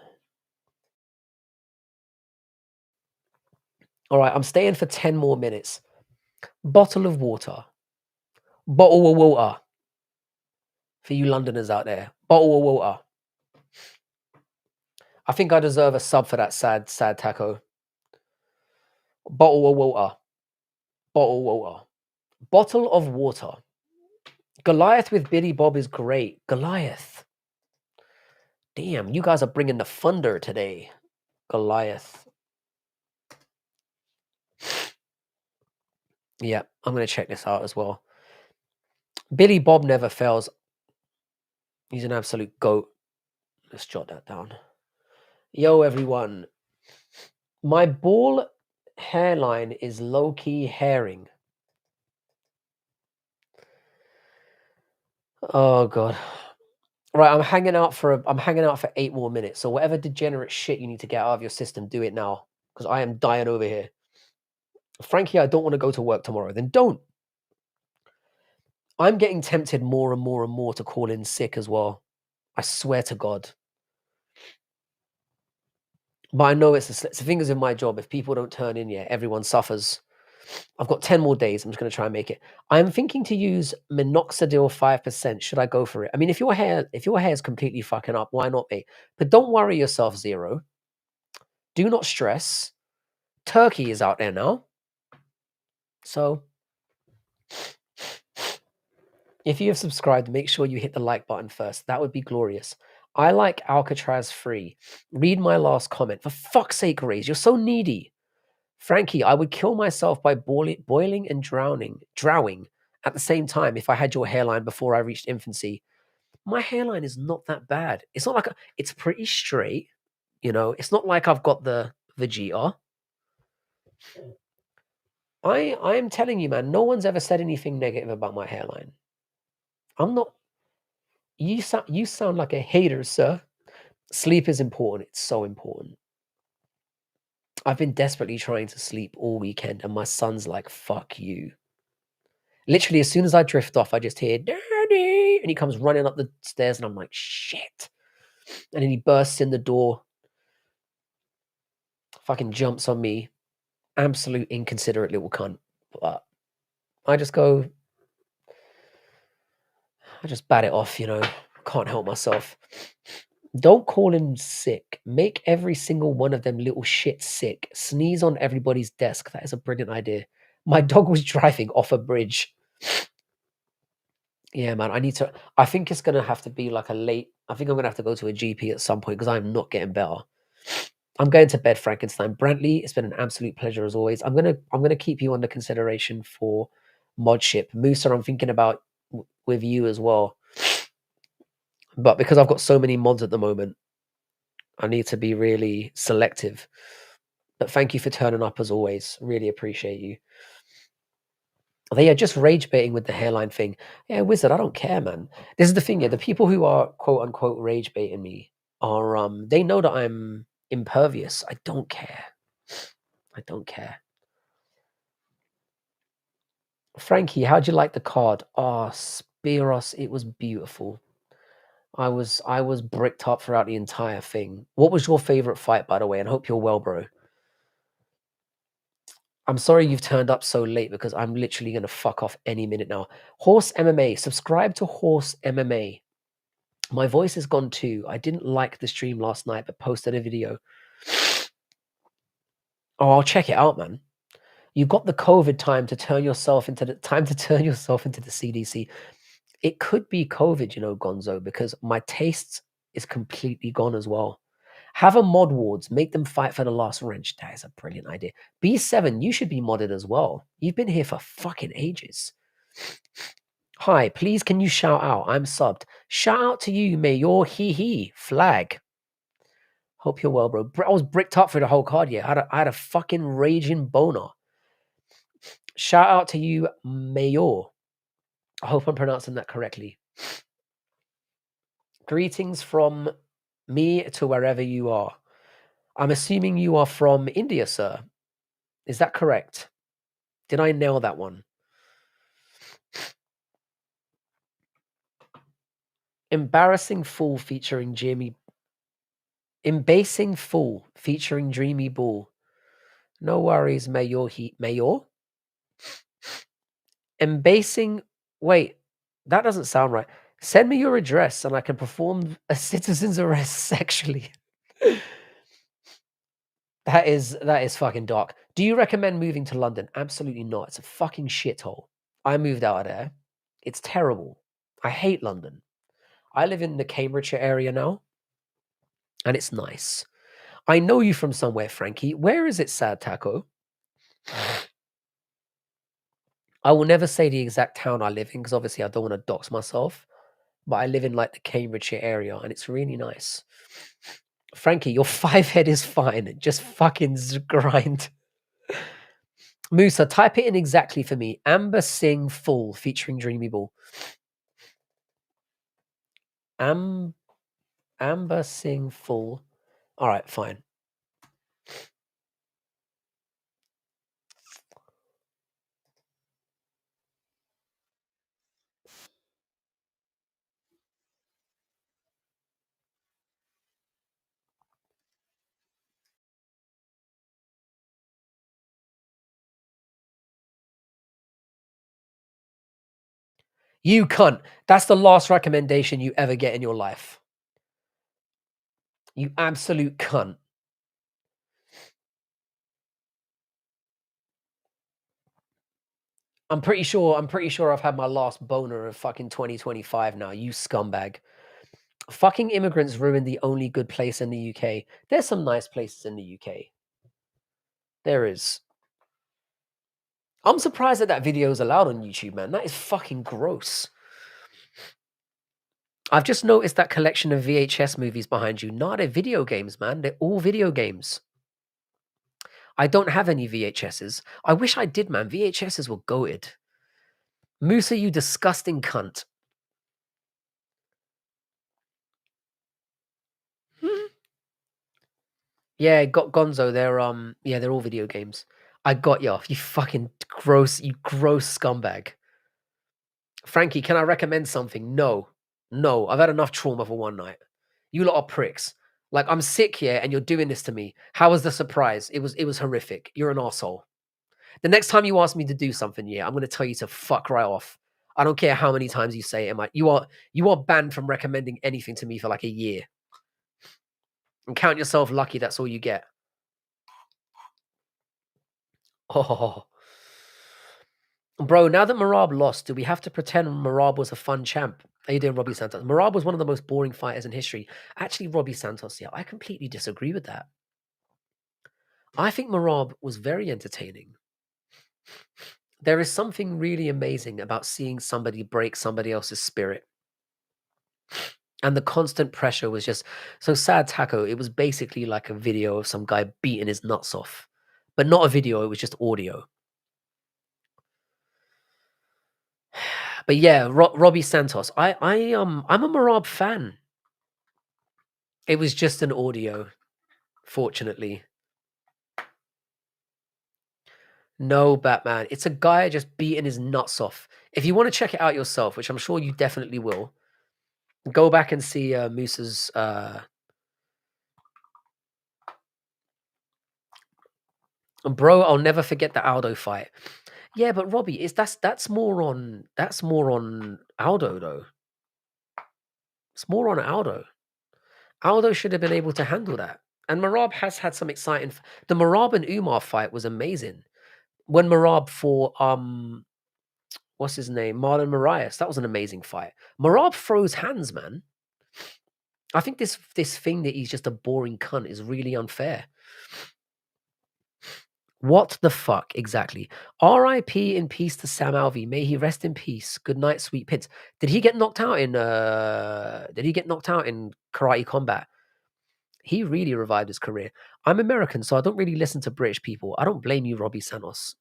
All right, I'm staying for 10 more minutes. Bottle of water. Bottle of water. For you Londoners out there. Bottle of water. I think I deserve a sub for that sad taco. Bottle of water. Bottle of water. Bottle of water. Goliath with Billy Bob is great. Goliath. Damn, you guys are bringing the thunder today. Goliath. Yeah, I'm going to check this out as well. Billy Bob never fails. He's an absolute goat. Let's jot that down. Yo, everyone. My ball hairline is low-key herring. Oh, God. Right, I'm hanging out for 8 more minutes. So whatever degenerate shit you need to get out of your system, do it now. Because I am dying over here. Frankie, I don't want to go to work tomorrow. Then don't. I'm getting tempted more and more and more to call in sick as well. I swear to God. But I know it's the thing is in my job. If people don't turn in yet, everyone suffers. I've got 10 more days. I'm just going to try and make it. I'm thinking to use minoxidil 5%. Should I go for it? I mean, if your hair is completely fucking up, why not be? But don't worry yourself, Zero. Do not stress. Turkey is out there now. So if you have subscribed, make sure you hit the like button first. That would be glorious. I like Alcatraz free. Read my last comment. For fuck's sake, Raze, you're so needy. Frankie, I would kill myself by boiling and drowning at the same time if I had your hairline before I reached infancy. My hairline is not that bad. It's not like it's pretty straight, you know. It's not like I've got the Vegeta. I am telling you, man, no one's ever said anything negative about my hairline. I'm not. You sound like a hater, sir. Sleep is important. It's so important. I've been desperately trying to sleep all weekend, and my son's like, "Fuck you." Literally, as soon as I drift off, I just hear "Daddy," and he comes running up the stairs, and I'm like, "Shit!" And then he bursts in the door, fucking jumps on me, absolute inconsiderate little cunt. But I just bat it off, you know. Can't help myself. Don't call in sick. Make every single one of them little shits sick. Sneeze on everybody's desk. That is a brilliant idea. My dog was driving off a bridge. Yeah, man, I think it's gonna have to be like I think I'm gonna have to go to a GP at some point because I'm not getting better. I'm going to bed, Frankenstein. Brantley, it's been an absolute pleasure as always. I'm gonna keep you under consideration for modship. Musa, I'm thinking about with you as well. But because I've got so many mods at the moment, I need to be really selective. But thank you for turning up as always. Really appreciate you. They are just rage baiting with the hairline thing. Yeah, Wizard, I don't care, man. This is the thing, yeah. The people who are quote unquote rage baiting me are they know that I'm impervious. I don't care. I don't care. Frankie, how'd you like the card? Oh, Spiros, it was beautiful. I was bricked up throughout the entire thing. What was your favorite fight, by the way? And hope you're well, bro. I'm sorry you've turned up so late because I'm literally gonna fuck off any minute now. Horse MMA. Subscribe to Horse MMA. My voice is gone too. I didn't like the stream last night, but posted a video. Oh, I'll check it out, man. You got the COVID time to turn yourself into the CDC. It could be COVID, Gonzo, because my taste is completely gone as well. Have a mod wards, make them fight for the last wrench. That is a brilliant idea. B7, you should be modded as well. You've been here for fucking ages. Hi, please can you shout out? I'm subbed. Shout out to you, Mayor Hee Flag. Hope you're well, bro. I was bricked up for the whole card, yeah. I had a fucking raging boner. Shout out to you, Mayor. I hope I'm pronouncing that correctly. Greetings from me to wherever you are. I'm assuming you are from India, sir. Is that correct? Did I nail that one? Embarrassing Fool featuring Jimmy. Embasing Fool featuring Dreamy Bull. No worries, Mayor. Mayor? Embasing. Wait, that doesn't sound right. Send me your address and I can perform a citizen's arrest sexually. That is fucking dark. Do you recommend moving to London? Absolutely not. It's a fucking shithole. I moved out of there. It's terrible. I hate London. I live in the Cambridgeshire area now, and it's nice. I know you from somewhere, Frankie. Where is it, Sad Taco? I will never say the exact town I live in because obviously I don't want to dox myself. But I live in like the Cambridgeshire area, and it's really nice. Frankie, your 5 head is fine. Just fucking grind. Musa, type it in exactly for me. Amber Singh Full featuring Dreamy Ball. Amber Singh Full. All right, fine. You cunt. That's the last recommendation you ever get in your life. You absolute cunt. I'm pretty sure I've had my last boner of fucking 2025 now, you scumbag. Fucking immigrants ruined the only good place in the UK. There's some nice places in the UK. There is. I'm surprised that video is allowed on YouTube, man. That is fucking gross. I've just noticed that collection of VHS movies behind you. No, they're video games, man. They're all video games. I don't have any VHSs. I wish I did, man. VHSs were goated. Musa, you disgusting cunt. Yeah, got Gonzo. They're all video games. I got you. You fucking you gross scumbag. Frankie, can I recommend something? No. No, I've had enough trauma for one night. You lot are pricks. Like, I'm sick here and you're doing this to me. How was the surprise? It was horrific. You're an asshole. The next time you ask me to do something, yeah, I'm gonna tell you to fuck right off. I don't care how many times you say it. You are banned from recommending anything to me for like a year. And count yourself lucky that's all you get. Oh. Bro, now that Marab lost, do we have to pretend Marab was a fun champ? How you doing, Robbie Santos? Marab was one of the most boring fighters in history. Actually, Robbie Santos, yeah, I completely disagree with that. I think Marab was very entertaining. There is something really amazing about seeing somebody break somebody else's spirit. And the constant pressure was just so Sad Taco. It was basically like a video of some guy beating his nuts off, but not a video. It was just audio. But yeah, Robbie Santos. I'm a Marab fan. It was just an audio, fortunately. No, Batman. It's a guy just beating his nuts off. If you want to check it out yourself, which I'm sure you definitely will, go back and see Moose's. Bro, I'll never forget the Aldo fight. Yeah, but Robbie, is that's more on Aldo though. It's more on Aldo. Aldo should have been able to handle that. And Marab has had some exciting. The Marab and Umar fight was amazing. When Marab fought what's his name, Marlon Marias, that was an amazing fight. Marab throws hands, man. I think this thing that he's just a boring cunt is really unfair. What the fuck exactly? R.I.P. in peace to Sam Alvey. May he rest in peace. Good night, sweet pits. Did he get knocked out in? Did he get knocked out in Karate Combat? He really revived his career. I'm American, so I don't really listen to British people. I don't blame you, Robbie Sanos.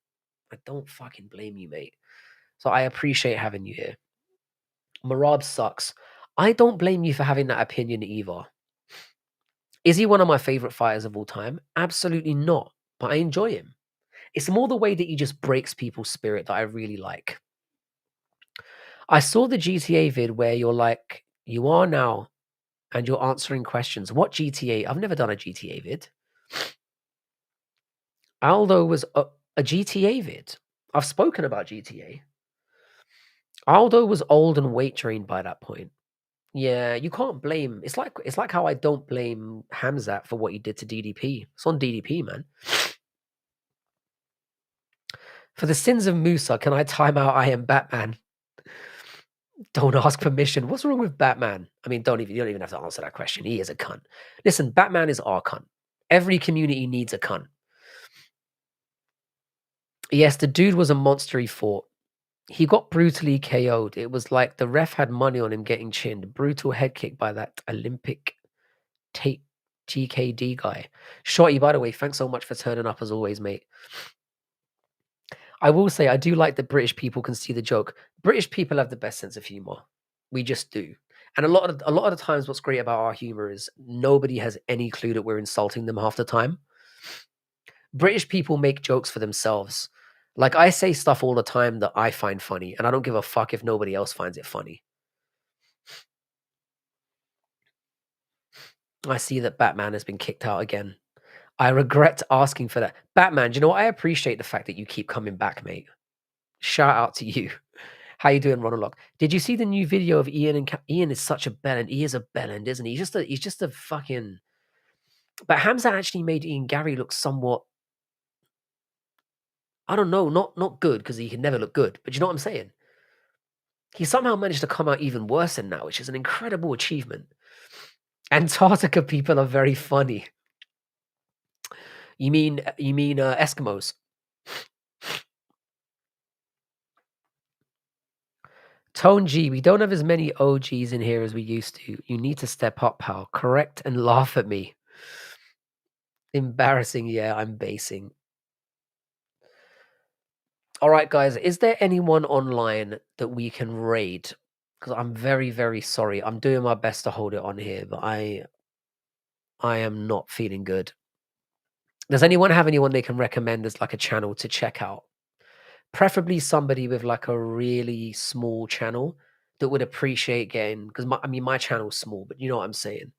I don't fucking blame you, mate. So I appreciate having you here. Marab sucks. I don't blame you for having that opinion either. Is he one of my favorite fighters of all time? Absolutely not. But I enjoy him. It's more the way that he just breaks people's spirit that I really like. I saw the GTA vid where you're like, you are now, and you're answering questions. What GTA? I've never done a GTA vid. Aldo was a GTA vid. I've spoken about GTA. Aldo was old and weight trained by that point. Yeah, you can't blame. It's like how I don't blame Hamzat for what he did to DDP. It's on DDP, man. For the sins of Musa, can I time out I am Batman? Don't ask permission. What's wrong with Batman? I mean, you don't even have to answer that question. He is a cunt. Listen, Batman is our cunt. Every community needs a cunt. Yes, the dude was a monster he fought. He got brutally KO'd. It was like the ref had money on him getting chinned. Brutal head kick by that Olympic tape TKD guy. Shorty, by the way, thanks so much for turning up as always, mate. I will say I do like that British people can see the joke. British people have the best sense of humor. We just do. And a lot of the times what's great about our humor is nobody has any clue that we're insulting them half the time. British people make jokes for themselves. Like I say stuff all the time that I find funny, and I don't give a fuck if nobody else finds it funny. I see that Batman has been kicked out again. I regret asking for that. Batman, do you know what? I appreciate the fact that you keep coming back, mate. Shout out to you. How you doing, Ronald? Did you see the new video of Ian and Ian is such a bellend. He is a bellend, isn't he? He's just a fucking. But Hamza actually made Ian Gary look somewhat. I don't know, not good because he can never look good. But you know what I'm saying? He somehow managed to come out even worse than now, which is an incredible achievement. Antarctica people are very funny. You mean Eskimos? Tone G, we don't have as many OGs in here as we used to. You need to step up, pal. Correct and laugh at me. Embarrassing, yeah, I'm basing. All right, guys, is there anyone online that we can raid? Because I'm very, very sorry. I'm doing my best to hold it on here, but I am not feeling good. Does anyone have anyone they can recommend as like a channel to check out? Preferably somebody with like a really small channel that would appreciate getting because my channel's small, but you know what I'm saying.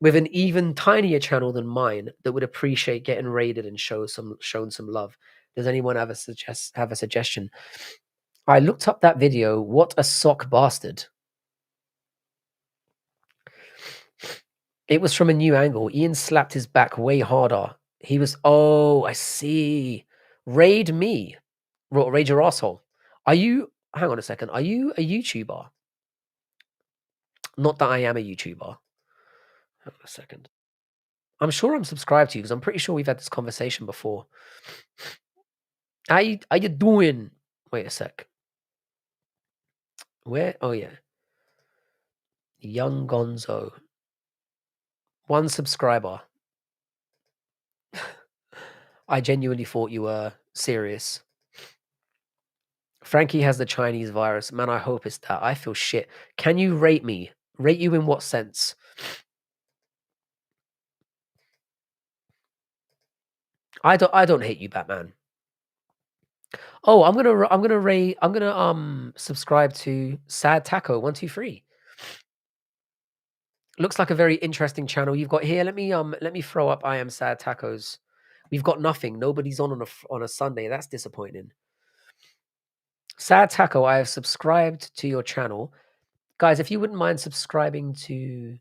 With an even tinier channel than mine that would appreciate getting raided and shown some love. Does anyone have a suggestion? I looked up that video. What a sock bastard. It was from a new angle. Ian slapped his back way harder. He was, oh, I see. Raid me. Raid your asshole. Are you, hang on a second. Are you a YouTuber? Not that I am a YouTuber. Hang on a second. I'm sure I'm subscribed to you because I'm pretty sure we've had this conversation before. How you doing? Wait a sec. Where? Oh yeah. Young Gonzo. 1 subscriber. I genuinely thought you were serious. Frankie has the Chinese virus. Man, I hope it's that. I feel shit. Can you rate me? Rate you in what sense? I don't hate you, Batman. Oh, I'm gonna subscribe to Sad Taco 123. Looks like a very interesting channel you've got here. Let me throw up I am Sad Tacos. We've got nothing. Nobody's on a Sunday. That's disappointing. Sad Taco, I have subscribed to your channel. Guys, if you wouldn't mind subscribing to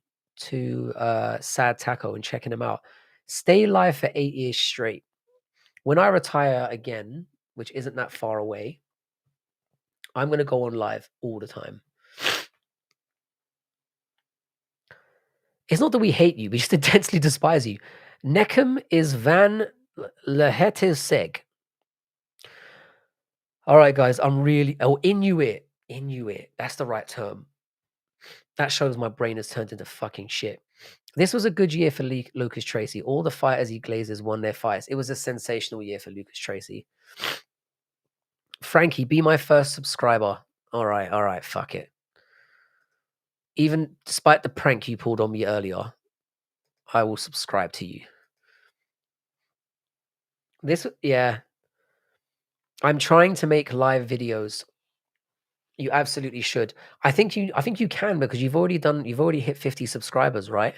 Sad Taco and checking him out. Stay live for 8 years straight. When I retire again, which isn't that far away, I'm going to go on live all the time. It's not that we hate you, we just intensely despise you. Neckham is Van Lehetiseg. All right, guys, I'm really... Oh, Inuit. Inuit. That's the right term. That shows my brain has turned into fucking shit. This was a good year for Lucas Tracy. All the fighters he glazes won their fights. It was a sensational year for Lucas Tracy. Frankie, be my first subscriber. All right, fuck it. Even despite the prank you pulled on me earlier, I will subscribe to you. Yeah. I'm trying to make live videos. You absolutely should. I think you can because you've already hit 50 subscribers, right?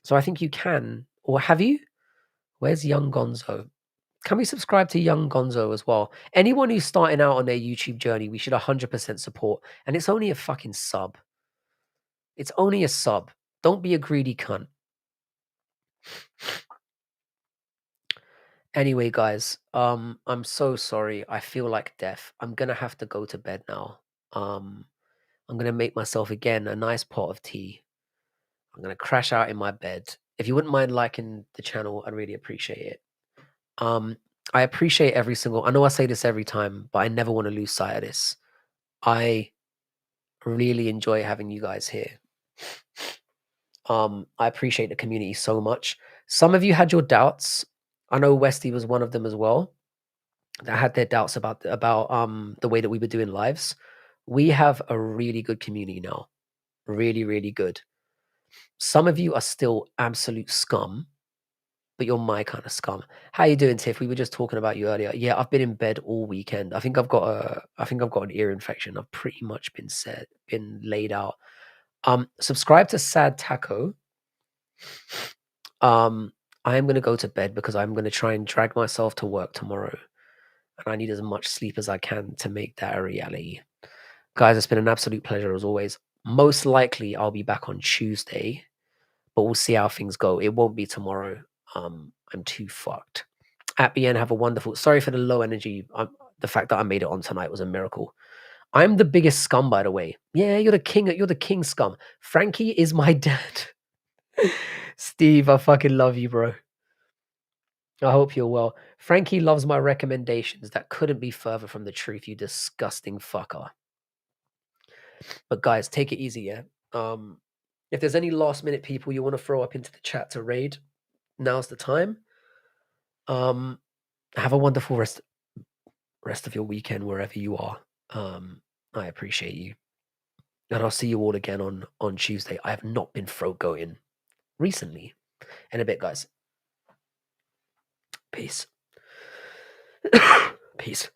So I think you can. Or have you? Where's Young Gonzo? Can we subscribe to Young Gonzo as well? Anyone who's starting out on their YouTube journey, we should 100% support. And it's only a fucking sub. It's only a sub. Don't be a greedy cunt. Anyway, guys, I'm so sorry. I feel like death. I'm gonna have to go to bed now. I'm gonna make myself again a nice pot of tea. I'm gonna crash out in my bed. If you wouldn't mind liking the channel, I'd really appreciate it. I appreciate every single... I know I say this every time, but I never want to lose sight of this. I really enjoy having you guys here. I appreciate the community so much. Some of you had your doubts. I know Westy was one of them as well. That had their doubts about the way that we were doing lives. We have a really good community now. Really, really good. Some of you are still absolute scum, but you're my kind of scum. How you doing, Tiff? We were just talking about you earlier. Yeah, I've been in bed all weekend. I think I've got an ear infection. I've pretty much been laid out. Subscribe to Sad Taco. I am gonna go to bed because I'm gonna try and drag myself to work tomorrow. And I need as much sleep as I can to make that a reality. Guys, it's been an absolute pleasure as always. Most likely I'll be back on Tuesday, but we'll see how things go. It won't be tomorrow. I'm too fucked. At the end, have a wonderful... Sorry for the low energy. The fact that I made it on tonight was a miracle. I'm the biggest scum, by the way. Yeah, you're the king. You're the king scum. Frankie is my dad. Steve, I fucking love you, bro. I hope you're well. Frankie loves my recommendations. That couldn't be further from the truth, you disgusting fucker. But guys, take it easy, yeah? If there's any last minute people you want to throw up into the chat to raid, now's the time. Have a wonderful rest of your weekend wherever you are. I appreciate you. And I'll see you all again on Tuesday. I have not been throat going recently. In a bit, guys. Peace. Peace.